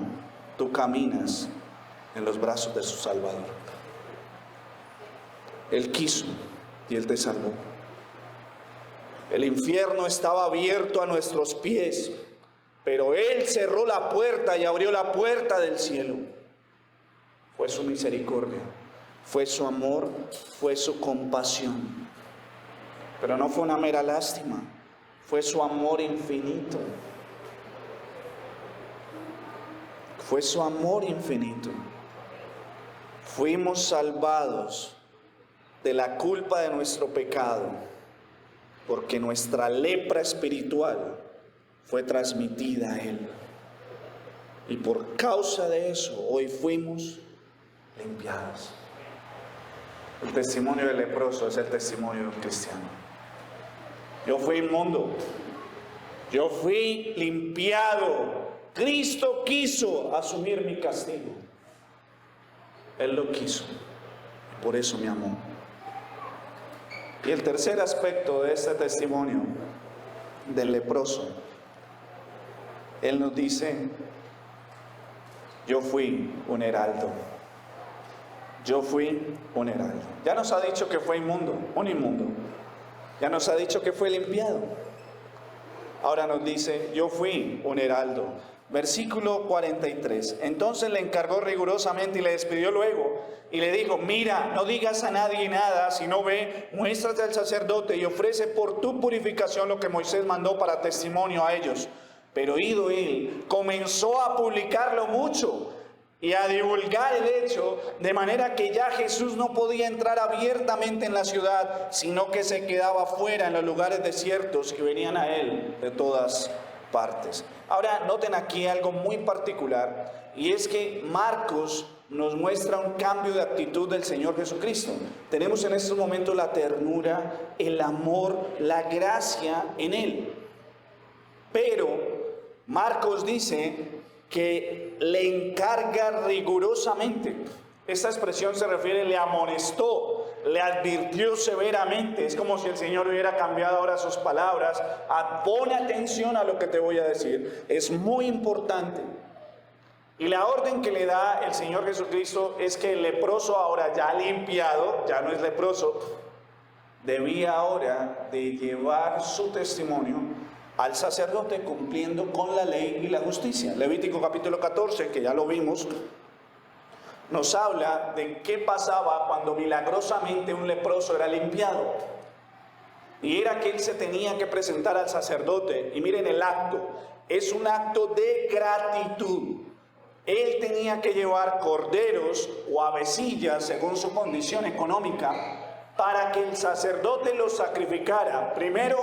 tú caminas en los brazos de su Salvador. Él quiso y Él te salvó. El infierno estaba abierto a nuestros pies, pero Él cerró la puerta y abrió la puerta del cielo. Fue su misericordia, fue su amor, fue su compasión. Pero no fue una mera lástima, fue su amor infinito. Fue su amor infinito. Fuimos salvados de la culpa de nuestro pecado, porque nuestra lepra espiritual fue transmitida a Él. Y por causa de eso, hoy fuimos limpiados. El testimonio del leproso es el testimonio de un cristiano. Yo fui inmundo. Yo fui limpiado. Cristo quiso asumir mi castigo. Él lo quiso. Y por eso me amó. Y el tercer aspecto de este testimonio del leproso, Él nos dice, yo fui un heraldo. Yo fui un heraldo. Ya nos ha dicho que fue inmundo, un inmundo. Ya nos ha dicho que fue limpiado. Ahora nos dice, yo fui un heraldo. Versículo 43. Entonces le encargó rigurosamente y le despidió luego. Y le dijo, mira, no digas a nadie nada, sino ve, muéstrate al sacerdote y ofrece por tu purificación lo que Moisés mandó para testimonio a ellos. Pero ido él, comenzó a publicarlo mucho y a divulgar el hecho, de manera que ya Jesús no podía entrar abiertamente en la ciudad, sino que se quedaba fuera en los lugares desiertos y venían a él de todas partes. Ahora noten aquí algo muy particular, y es que Marcos nos muestra un cambio de actitud del Señor Jesucristo. Tenemos en estos momentos la ternura, el amor, la gracia en Él. Pero Marcos dice que le encarga rigurosamente. Esta expresión se refiere, le amonestó, le advirtió severamente. Es como si el Señor hubiera cambiado ahora sus palabras. Pone atención a lo que te voy a decir. Es muy importante. Y la orden que le da el Señor Jesucristo es que el leproso, ahora ya limpiado, ya no es leproso, debía ahora de llevar su testimonio al sacerdote, cumpliendo con la ley y la justicia. Levítico capítulo 14, que ya lo vimos, nos habla de qué pasaba cuando milagrosamente un leproso era limpiado. Y era que él se tenía que presentar al sacerdote. Y miren el acto, es un acto de gratitud. Él tenía que llevar corderos o avecillas, según su condición económica, para que el sacerdote los sacrificara, primero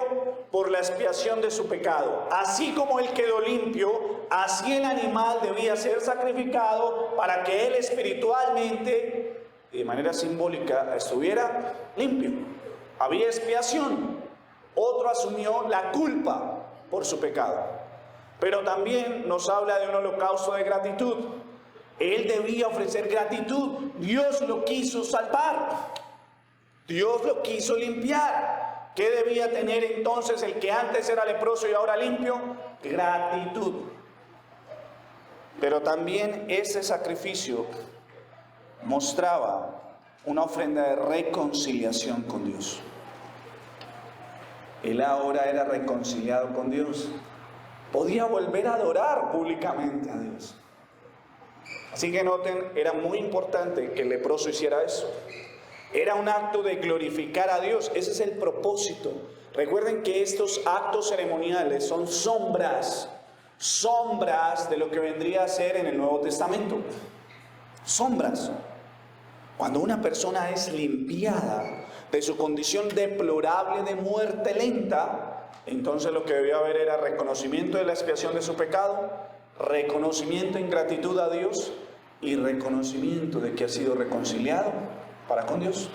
por la expiación de su pecado. Así como él quedó limpio, así el animal debía ser sacrificado para que él espiritualmente, de manera simbólica, estuviera limpio. Había expiación. Otro asumió la culpa por su pecado. Pero también nos habla de un holocausto de gratitud. Él debía ofrecer gratitud. Dios lo quiso salvar. Dios lo quiso limpiar. ¿Qué debía tener entonces el que antes era leproso y ahora limpio? Gratitud. Pero también ese sacrificio mostraba una ofrenda de reconciliación con Dios. Él ahora era reconciliado con Dios. Podía volver a adorar públicamente a Dios. Así que noten, era muy importante que el leproso hiciera eso. Era un acto de glorificar a Dios. Ese es el propósito. Recuerden que estos actos ceremoniales son sombras de lo que vendría a ser en el Nuevo Testamento. Sombras. Cuando una persona es limpiada de su condición deplorable de muerte lenta, entonces lo que debía haber era reconocimiento de la expiación de su pecado, reconocimiento en gratitud a Dios y reconocimiento de que ha sido reconciliado para con Dios.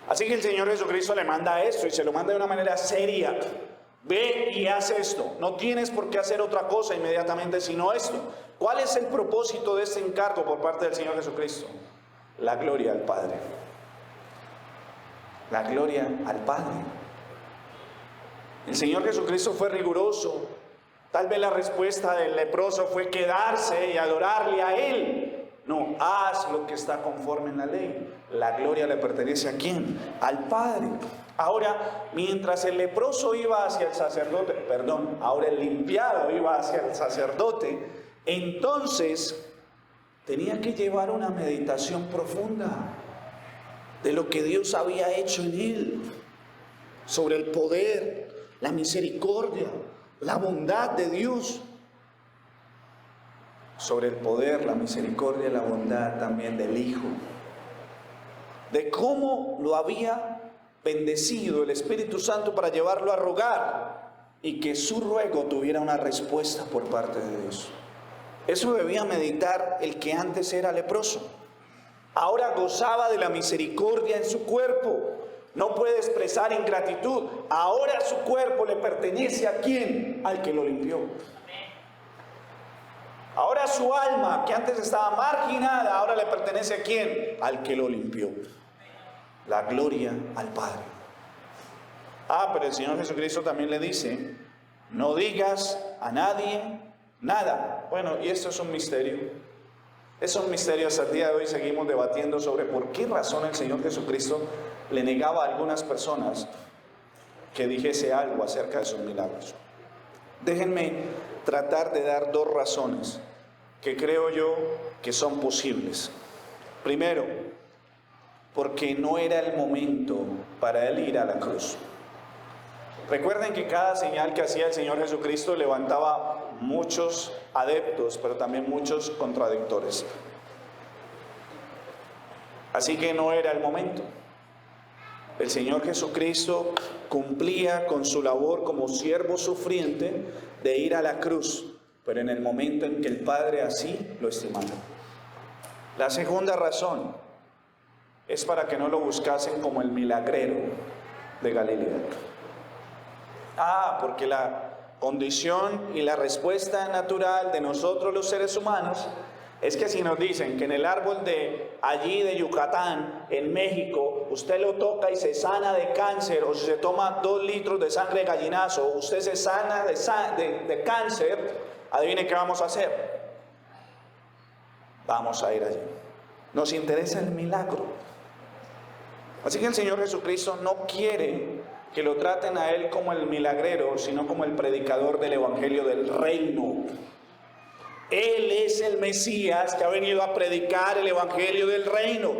Así que el Señor Jesucristo le manda esto y se lo manda de una manera seria, Ve y haz esto. No tienes por qué hacer otra cosa inmediatamente sino esto. ¿Cuál es el propósito de este encargo por parte del Señor Jesucristo? La gloria al Padre. La gloria al Padre. El Señor Jesucristo fue riguroso. Tal vez la respuesta del leproso fue quedarse y adorarle a Él. No, haz lo que está conforme en la ley. La gloria le pertenece ¿a quién? Al Padre. Ahora, mientras el leproso iba hacia el sacerdote, ahora el limpiado iba hacia el sacerdote, entonces tenía que llevar una meditación profunda de lo que Dios había hecho en él, sobre el poder, la misericordia, la bondad de Dios, sobre el poder, la misericordia y la bondad también del Hijo, de cómo lo había bendecido el Espíritu Santo para llevarlo a rogar y que su ruego tuviera una respuesta por parte de Dios. Eso debía meditar el que antes era leproso. Ahora gozaba de la misericordia en su cuerpo. No puede expresar ingratitud. Ahora su cuerpo le pertenece ¿a quién? Al que lo limpió. Ahora su alma, que antes estaba marginada, ahora le pertenece ¿a quién? Al que lo limpió. La gloria al Padre. Pero el Señor Jesucristo también le dice, no digas a nadie nada. Bueno, y esto es un misterio. Es un misterio. Hasta el día de hoy seguimos debatiendo sobre por qué razón el Señor Jesucristo le negaba a algunas personas que dijese algo acerca de sus milagros. Déjenme tratar de dar dos razones que creo yo que son posibles. Primero, porque no era el momento para él ir a la cruz. Recuerden que cada señal que hacía el Señor Jesucristo levantaba muchos adeptos, pero también muchos contradictores. Así que no era el momento. El Señor Jesucristo cumplía con su labor como siervo sufriente de ir a la cruz, pero en el momento en que el Padre así lo estimara. La segunda razón es para que no lo buscasen como el milagrero de Galilea. Porque la condición y la respuesta natural de nosotros los seres humanos es que si nos dicen que en el árbol de allí de Yucatán, en México, usted lo toca y se sana de cáncer, o si se toma 2 litros de sangre de gallinazo, o usted se sana de cáncer, adivine qué vamos a hacer. Vamos a ir allí. Nos interesa el milagro. Así que el Señor Jesucristo no quiere que lo traten a Él como el milagrero, sino como el predicador del Evangelio del Reino. Él es el Mesías que ha venido a predicar el Evangelio del Reino.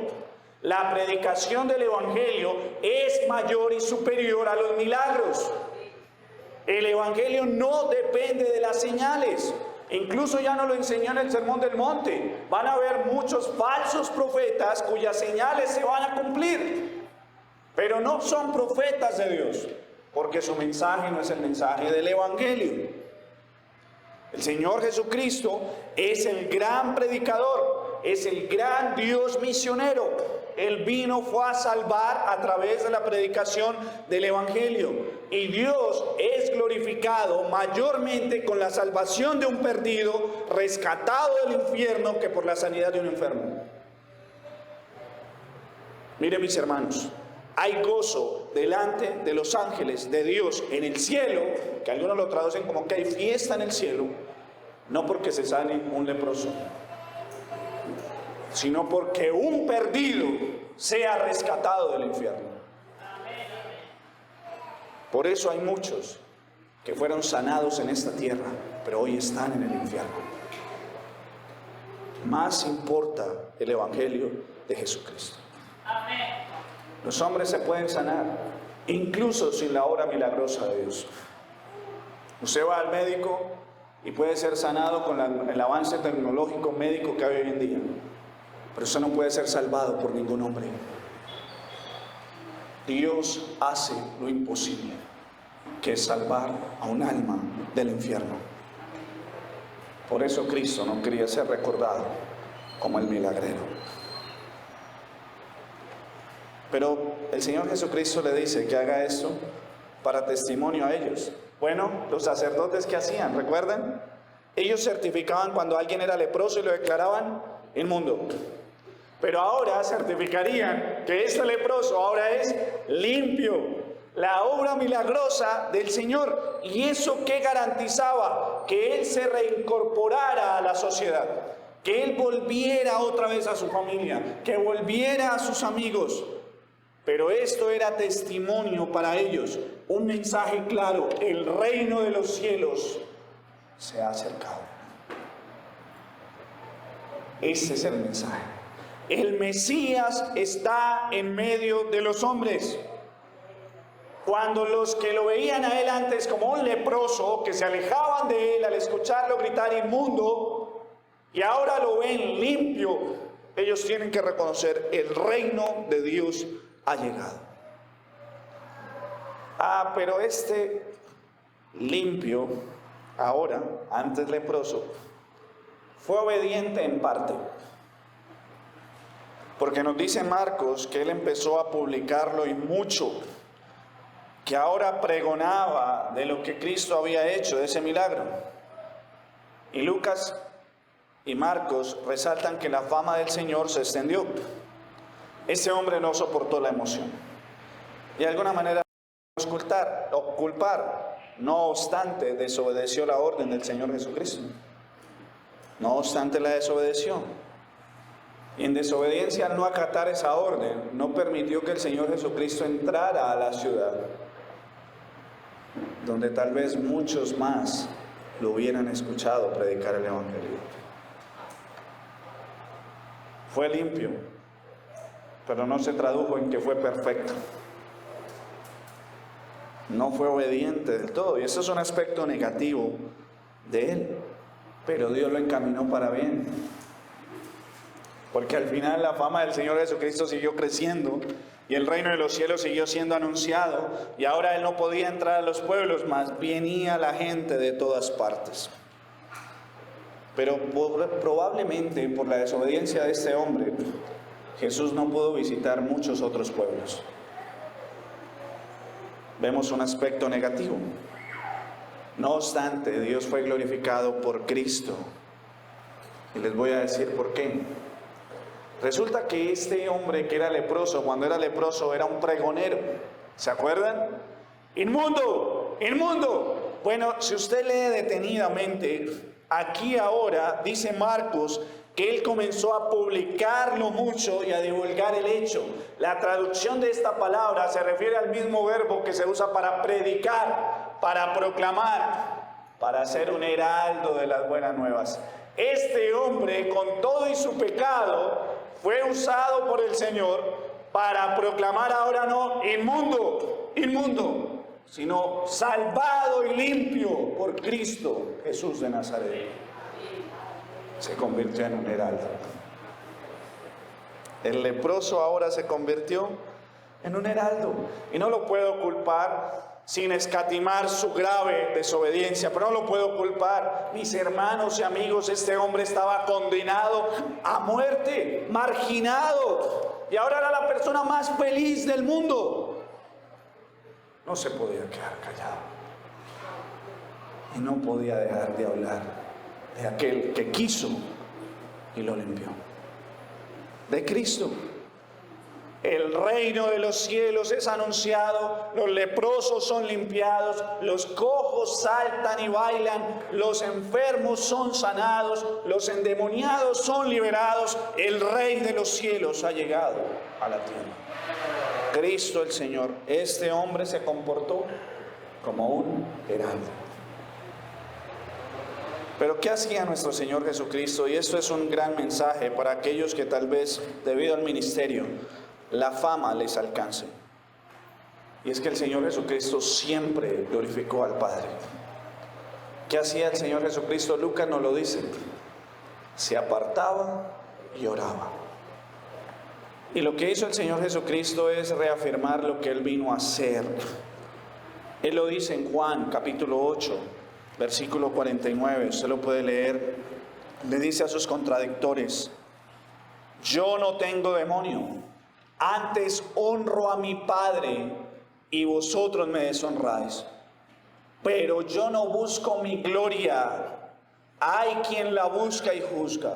La predicación del Evangelio es mayor y superior a los milagros. El Evangelio no depende de las señales. Incluso ya nos lo enseñó en el Sermón del Monte. Van a haber muchos falsos profetas cuyas señales se van a cumplir, pero no son profetas de Dios, porque su mensaje no es el mensaje del Evangelio. El Señor Jesucristo es el gran predicador, es el gran Dios misionero. Él fue a salvar a través de la predicación del Evangelio. Y Dios es glorificado mayormente con la salvación de un perdido, rescatado del infierno, que por la sanidad de un enfermo. Miren, mis hermanos, hay gozo delante de los ángeles de Dios en el cielo, que algunos lo traducen como que hay fiesta en el cielo, no porque se sane un leproso, sino porque un perdido sea rescatado del infierno. Por eso hay muchos que fueron sanados en esta tierra, pero hoy están en el infierno. Más importa el Evangelio de Jesucristo. Los hombres se pueden sanar, incluso sin la obra milagrosa de Dios. Usted va al médico y puede ser sanado con el avance tecnológico médico que hay hoy en día, pero usted no puede ser salvado por ningún hombre. Dios hace lo imposible, que es salvar a un alma del infierno. Por eso Cristo no quería ser recordado como el milagrero. Pero el Señor Jesucristo le dice que haga esto para testimonio a ellos. Bueno, los sacerdotes, ¿qué hacían? ¿Recuerdan? Ellos certificaban cuando alguien era leproso y lo declaraban inmundo. Pero ahora certificarían que este leproso ahora es limpio. La obra milagrosa del Señor. ¿Y eso qué garantizaba? Que Él se reincorporara a la sociedad. Que Él volviera otra vez a su familia. Que volviera a sus amigos. Pero esto era testimonio para ellos. Un mensaje claro. El reino de los cielos se ha acercado. Ese es el mensaje. El Mesías está en medio de los hombres. Cuando los que lo veían a él antes como un leproso, que se alejaban de él al escucharlo gritar inmundo, y ahora lo ven limpio, ellos tienen que reconocer: el reino de Dios ha llegado. Pero este limpio, ahora, antes leproso, fue obediente en parte. Porque nos dice Marcos que él empezó a publicarlo y mucho, que ahora pregonaba de lo que Cristo había hecho, de ese milagro. Y Lucas y Marcos resaltan que la fama del Señor se extendió. Ese hombre no soportó la emoción. Y de alguna manera culpar, no obstante desobedeció la orden del Señor Jesucristo. No obstante la desobedeció. Y en desobediencia al no acatar esa orden, no permitió que el Señor Jesucristo entrara a la ciudad, donde tal vez muchos más lo hubieran escuchado predicar el Evangelio. Fue limpio, pero no se tradujo en que fue perfecto. No fue obediente del todo, y eso es un aspecto negativo de él, pero Dios lo encaminó para bien. Porque al final la fama del Señor Jesucristo siguió creciendo y el reino de los cielos siguió siendo anunciado, y ahora él no podía entrar a los pueblos, más venía la gente de todas partes. Pero probablemente por la desobediencia de este hombre, Jesús no pudo visitar muchos otros pueblos. Vemos un aspecto negativo. No obstante, Dios fue glorificado por Cristo. Y les voy a decir por qué. Resulta que este hombre que era leproso, cuando era leproso, era un pregonero. ¿Se acuerdan? ¡Inmundo! ¡Inmundo! Bueno, si usted lee detenidamente, aquí ahora dice Marcos que él comenzó a publicarlo mucho y a divulgar el hecho. La traducción de esta palabra se refiere al mismo verbo que se usa para predicar, para proclamar, para ser un heraldo de las buenas nuevas. Este hombre, con todo y su pecado, fue usado por el Señor para proclamar ahora no inmundo, inmundo, sino salvado y limpio por Cristo Jesús de Nazaret. Se convirtió en un heraldo. El leproso ahora se convirtió en un heraldo. Y no lo puedo culpar sin escatimar su grave desobediencia, pero no lo puedo culpar. Mis hermanos y amigos, este hombre estaba condenado a muerte, marginado, y ahora era la persona más feliz del mundo. No se podía quedar callado y no podía dejar de hablar de aquel que quiso y lo limpió, de Cristo. El reino de los cielos es anunciado, los leprosos son limpiados, los cojos saltan y bailan, los enfermos son sanados, los endemoniados son liberados. El Rey de los cielos ha llegado a la tierra. Cristo el Señor. Este hombre se comportó como un heraldo. Pero ¿qué hacía nuestro Señor Jesucristo? Y esto es un gran mensaje para aquellos que tal vez, debido al ministerio, la fama les alcance. Y es que el Señor Jesucristo siempre glorificó al Padre. ¿Qué hacía el Señor Jesucristo? Lucas nos lo dice. Se apartaba y oraba. Y lo que hizo el Señor Jesucristo es reafirmar lo que Él vino a hacer. Él lo dice en Juan capítulo 8, versículo 49. Usted lo puede leer. Le dice a sus contradictores: yo no tengo demonio, antes honro a mi Padre y vosotros me deshonráis. pero yo no busco mi gloria. Hay quien la busca y juzga.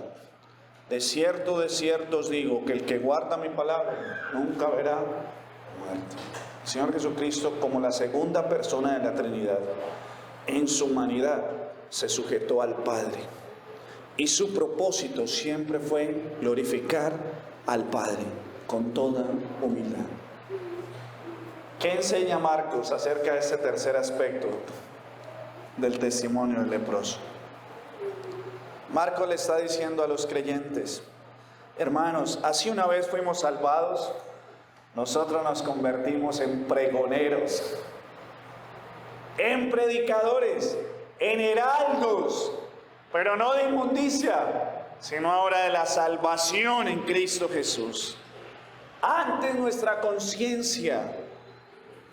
De cierto os digo, que el que guarda mi palabra nunca verá muerte. El Señor Jesucristo, como la segunda persona de la Trinidad, en su humanidad se sujetó al Padre. Y su propósito siempre fue glorificar al Padre con toda humildad. ¿Qué enseña Marcos acerca de este tercer aspecto del testimonio del leproso? Marcos le está diciendo a los creyentes: hermanos, así una vez fuimos salvados, nosotros nos convertimos en pregoneros, en predicadores, en heraldos, pero no de inmundicia, sino ahora de la salvación en Cristo Jesús. Antes nuestra conciencia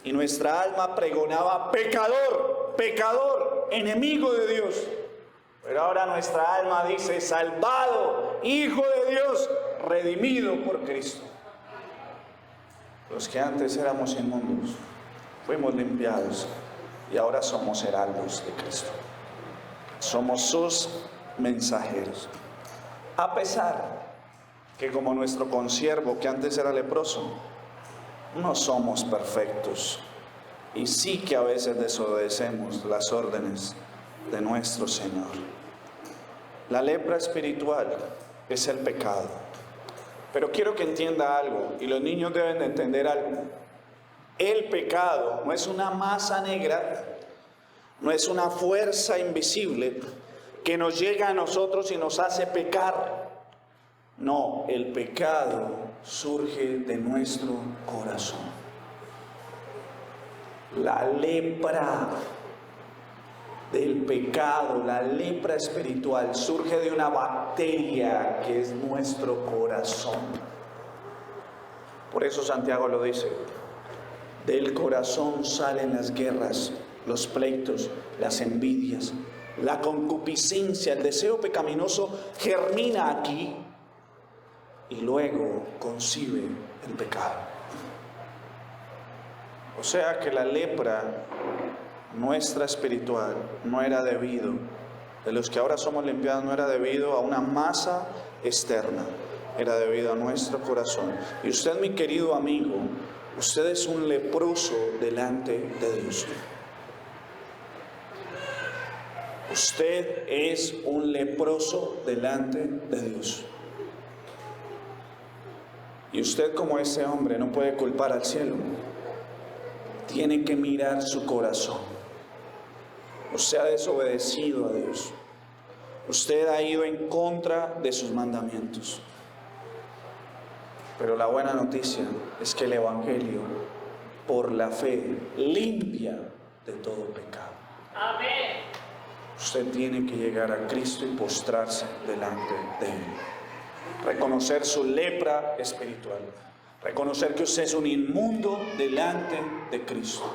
y nuestra alma pregonaba pecador, pecador, enemigo de Dios. Pero ahora nuestra alma dice salvado, hijo de Dios, redimido por Cristo. Los que antes éramos inmundos, fuimos limpiados y ahora somos heraldos de Cristo. Somos sus mensajeros. A pesar que como nuestro consiervo que antes era leproso, no somos perfectos y sí que a veces desobedecemos las órdenes de nuestro Señor. La lepra espiritual es el pecado. Pero quiero que entienda algo, y los niños deben de entender algo. El pecado no es una masa negra, no es una fuerza invisible que nos llega a nosotros y nos hace pecar. No, el pecado surge de nuestro corazón. La lepra del pecado, la lepra espiritual, surge de una bacteria que es nuestro corazón. Por eso Santiago lo dice: del corazón salen las guerras, los pleitos, las envidias, la concupiscencia, el deseo pecaminoso germina aquí y luego concibe el pecado. O sea que la lepra nuestra espiritual no era debido, de los que ahora somos limpiados, no era debido a una masa externa, era debido a nuestro corazón. Y usted, mi querido amigo, usted es un leproso delante de Dios. Usted es un leproso delante de Dios. Y usted, como ese hombre, no puede culpar al cielo. Tiene que mirar su corazón. Usted ha desobedecido a Dios. Usted ha ido en contra de sus mandamientos. Pero la buena noticia es que el Evangelio, por la fe, limpia de todo pecado. Amén. Usted tiene que llegar a Cristo y postrarse delante de Él. Reconocer su lepra espiritual. Reconocer que usted es un inmundo delante de Cristo.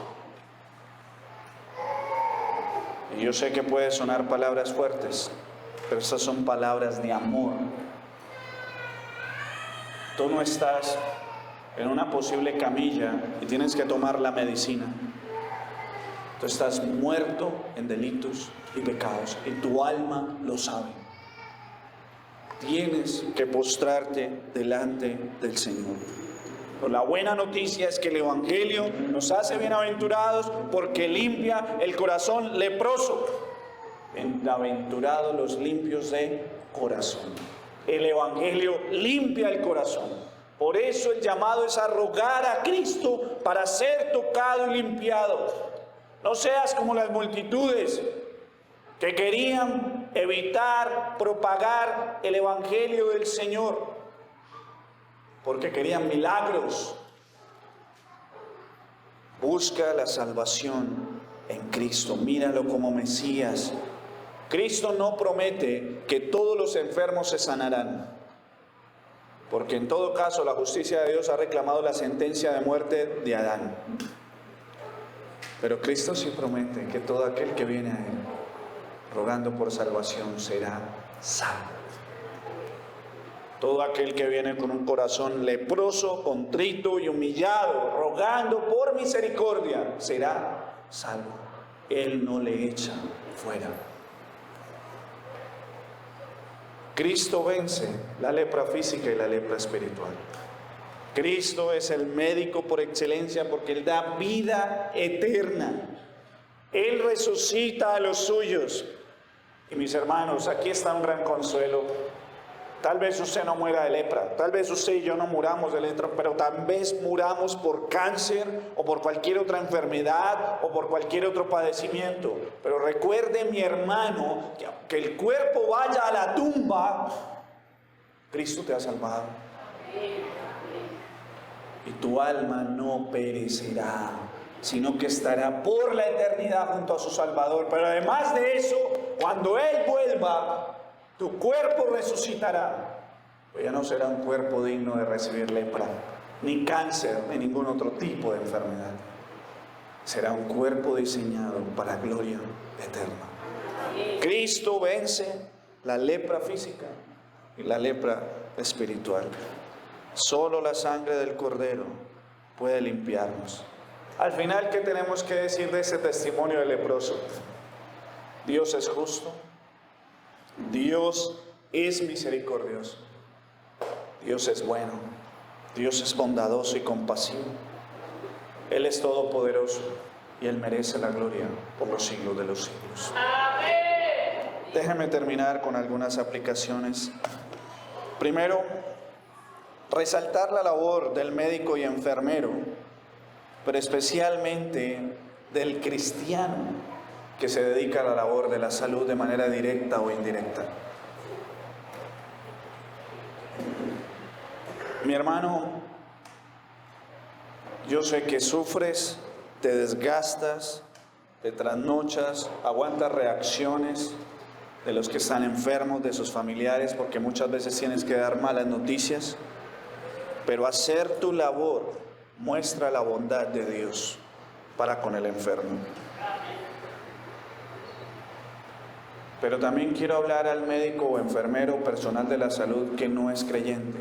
Y yo sé que puede sonar palabras fuertes, pero estas son palabras de amor. Tú no estás en una posible camilla y tienes que tomar la medicina. Tú estás muerto en delitos y pecados y tu alma lo sabe. Tienes que postrarte delante del Señor. Pero la buena noticia es que el Evangelio nos hace bienaventurados porque limpia el corazón leproso. Bienaventurados los limpios de corazón. El Evangelio limpia el corazón. Por eso el llamado es a rogar a Cristo para ser tocado y limpiado. No seas como las multitudes que querían evitar propagar el Evangelio del Señor, porque querían milagros. Busca la salvación en Cristo, míralo como Mesías. Cristo no promete que todos los enfermos se sanarán, porque en todo caso la justicia de Dios ha reclamado la sentencia de muerte de Adán. Pero Cristo sí promete que todo aquel que viene a Él rogando por salvación será salvo. Todo aquel que viene con un corazón leproso, contrito y humillado, rogando por misericordia, será salvo. Él no le echa fuera. Cristo vence la lepra física y la lepra espiritual. Cristo es el médico por excelencia porque Él da vida eterna. Él resucita a los suyos. Y mis hermanos, aquí está un gran consuelo. Tal vez usted no muera de lepra, tal vez usted y yo no muramos de lepra, pero tal vez muramos por cáncer o por cualquier otra enfermedad o por cualquier otro padecimiento. Pero recuerde, mi hermano, que aunque el cuerpo vaya a la tumba, Cristo te ha salvado. Y tu alma no perecerá, sino que estará por la eternidad junto a su Salvador. Pero además de eso, cuando Él vuelva, tu cuerpo resucitará. Pues ya no será un cuerpo digno de recibir lepra, ni cáncer, ni ningún otro tipo de enfermedad. Será un cuerpo diseñado para gloria eterna. Cristo vence la lepra física y la lepra espiritual. Solo la sangre del Cordero puede limpiarnos. Al final, ¿qué tenemos que decir de ese testimonio del leproso? Dios es justo. Dios es misericordioso. Dios es bueno. Dios es bondadoso y compasivo. Él es todopoderoso y Él merece la gloria por los siglos de los siglos. Amén. Déjame terminar con algunas aplicaciones. Primero, resaltar la labor del médico y enfermero, pero especialmente del cristiano que se dedica a la labor de la salud de manera directa o indirecta. Mi hermano, yo sé que sufres, te desgastas, te trasnochas, aguantas reacciones de los que están enfermos, de sus familiares, porque muchas veces tienes que dar malas noticias, pero hacer tu labor muestra la bondad de Dios para con el enfermo. Pero también quiero hablar al médico o enfermero o personal de la salud que no es creyente,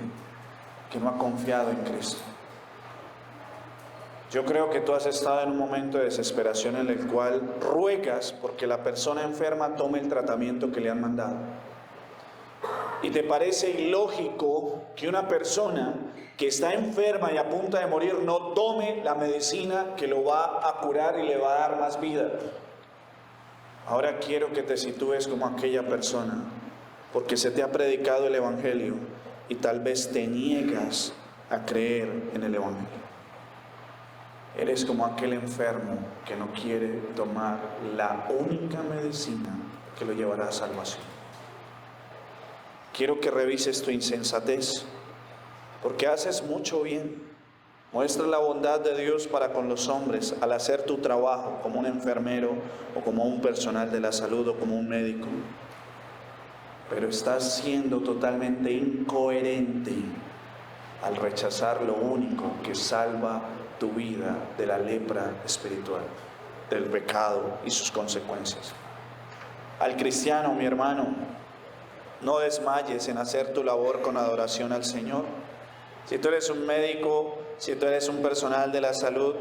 que no ha confiado en Cristo. Yo creo que tú has estado en un momento de desesperación en el cual ruegas porque la persona enferma tome el tratamiento que le han mandado. Y te parece ilógico que una persona que está enferma y a punto de morir no tome la medicina que lo va a curar y le va a dar más vida. Ahora quiero que te sitúes como aquella persona, porque se te ha predicado el Evangelio y tal vez te niegas a creer en el Evangelio. Eres como aquel enfermo que no quiere tomar la única medicina que lo llevará a salvación. Quiero que revises tu insensatez, porque haces mucho bien. Muestra la bondad de Dios para con los hombres al hacer tu trabajo como un enfermero o como un personal de la salud o como un médico. Pero estás siendo totalmente incoherente al rechazar lo único que salva tu vida de la lepra espiritual, del pecado y sus consecuencias. Al cristiano, mi hermano, no desmayes en hacer tu labor con adoración al Señor. Si tú eres un médico, si tú eres un personal de la salud,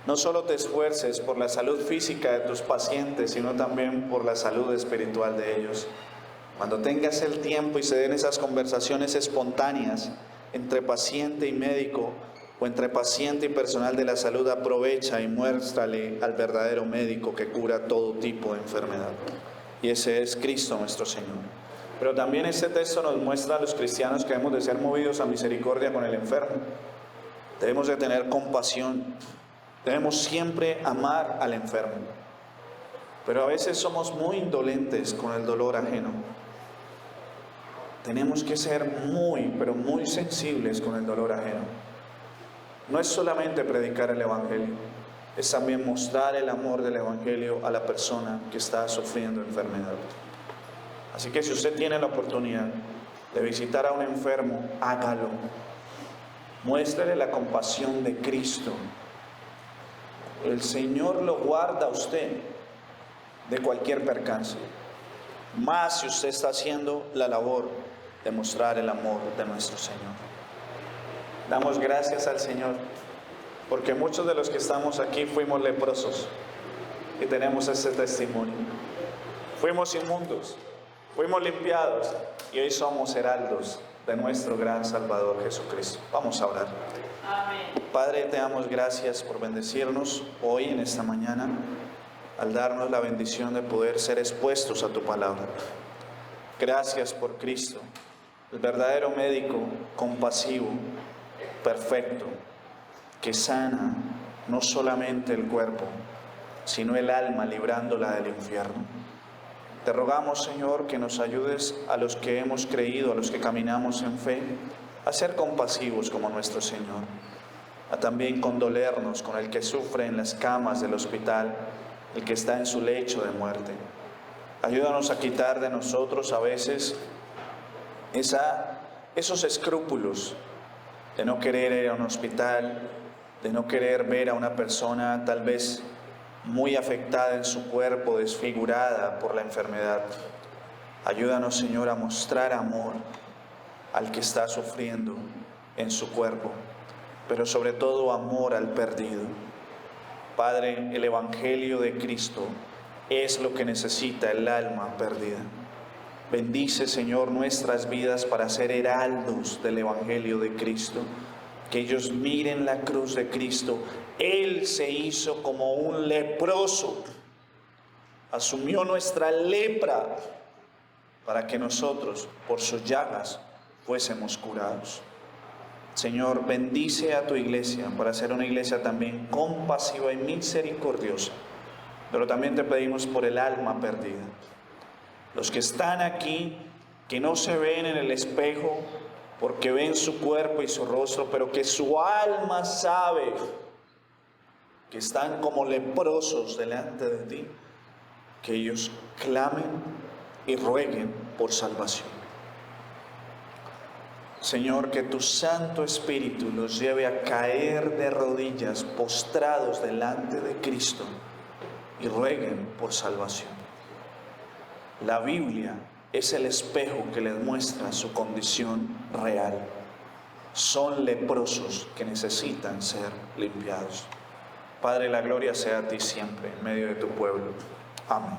no solo te esfuerces por la salud física de tus pacientes, sino también por la salud espiritual de ellos. Cuando tengas el tiempo y se den esas conversaciones espontáneas entre paciente y médico o entre paciente y personal de la salud, aprovecha y muéstrale al verdadero médico que cura todo tipo de enfermedad. Y ese es Cristo nuestro Señor. Pero también este texto nos muestra a los cristianos que debemos de ser movidos a misericordia con el enfermo. Debemos de tener compasión. Debemos siempre amar al enfermo. Pero a veces somos muy indolentes con el dolor ajeno. Tenemos que ser pero muy sensibles con el dolor ajeno. No es solamente predicar el Evangelio, es también mostrar el amor del Evangelio a la persona que está sufriendo enfermedad. Así que si usted tiene la oportunidad de visitar a un enfermo, hágalo. Muéstrele la compasión de Cristo. El Señor lo guarda a usted de cualquier percance. Más si usted está haciendo la labor de mostrar el amor de nuestro Señor. Damos gracias al Señor, porque muchos de los que estamos aquí fuimos leprosos. y tenemos ese testimonio. Fuimos inmundos, fuimos limpiados y hoy somos heraldos de nuestro gran Salvador Jesucristo. Vamos a orar. Amén. Padre, te damos gracias por bendecirnos hoy en esta mañana, al darnos la bendición de poder ser expuestos a tu palabra. Gracias por Cristo, el verdadero médico compasivo, perfecto, que sana no solamente el cuerpo, sino el alma, librándola del infierno. Te rogamos, Señor, que nos ayudes a los que hemos creído, a los que caminamos en fe, a ser compasivos como nuestro Señor, a también condolernos con el que sufre en las camas del hospital, el que está en su lecho de muerte. Ayúdanos a quitar de nosotros a veces esos escrúpulos de no querer ir a un hospital, de no querer ver a una persona tal vez muy afectada en su cuerpo, desfigurada por la enfermedad. Ayúdanos, Señor, a mostrar amor al que está sufriendo en su cuerpo, pero sobre todo amor al perdido. Padre, el Evangelio de Cristo es lo que necesita el alma perdida. Bendice, Señor, nuestras vidas para ser heraldos del Evangelio de Cristo. Que ellos miren la cruz de Cristo. Él se hizo como un leproso. Asumió nuestra lepra para que nosotros, por sus llagas, fuésemos curados. Señor, bendice a tu iglesia para ser una iglesia también compasiva y misericordiosa. Pero también te pedimos por el alma perdida. Los que están aquí, que no se ven en el espejo, porque ven su cuerpo y su rostro, pero que su alma sabe que están como leprosos delante de ti, que ellos clamen y rueguen por salvación. Señor, que tu Santo Espíritu los lleve a caer de rodillas, postrados delante de Cristo, y rueguen por salvación. La Biblia es el espejo que les muestra su condición real. Son leprosos que necesitan ser limpiados. Padre, la gloria sea a ti siempre en medio de tu pueblo. Amén.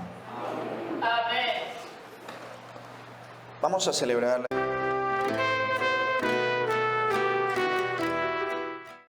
Amén. Vamos a celebrar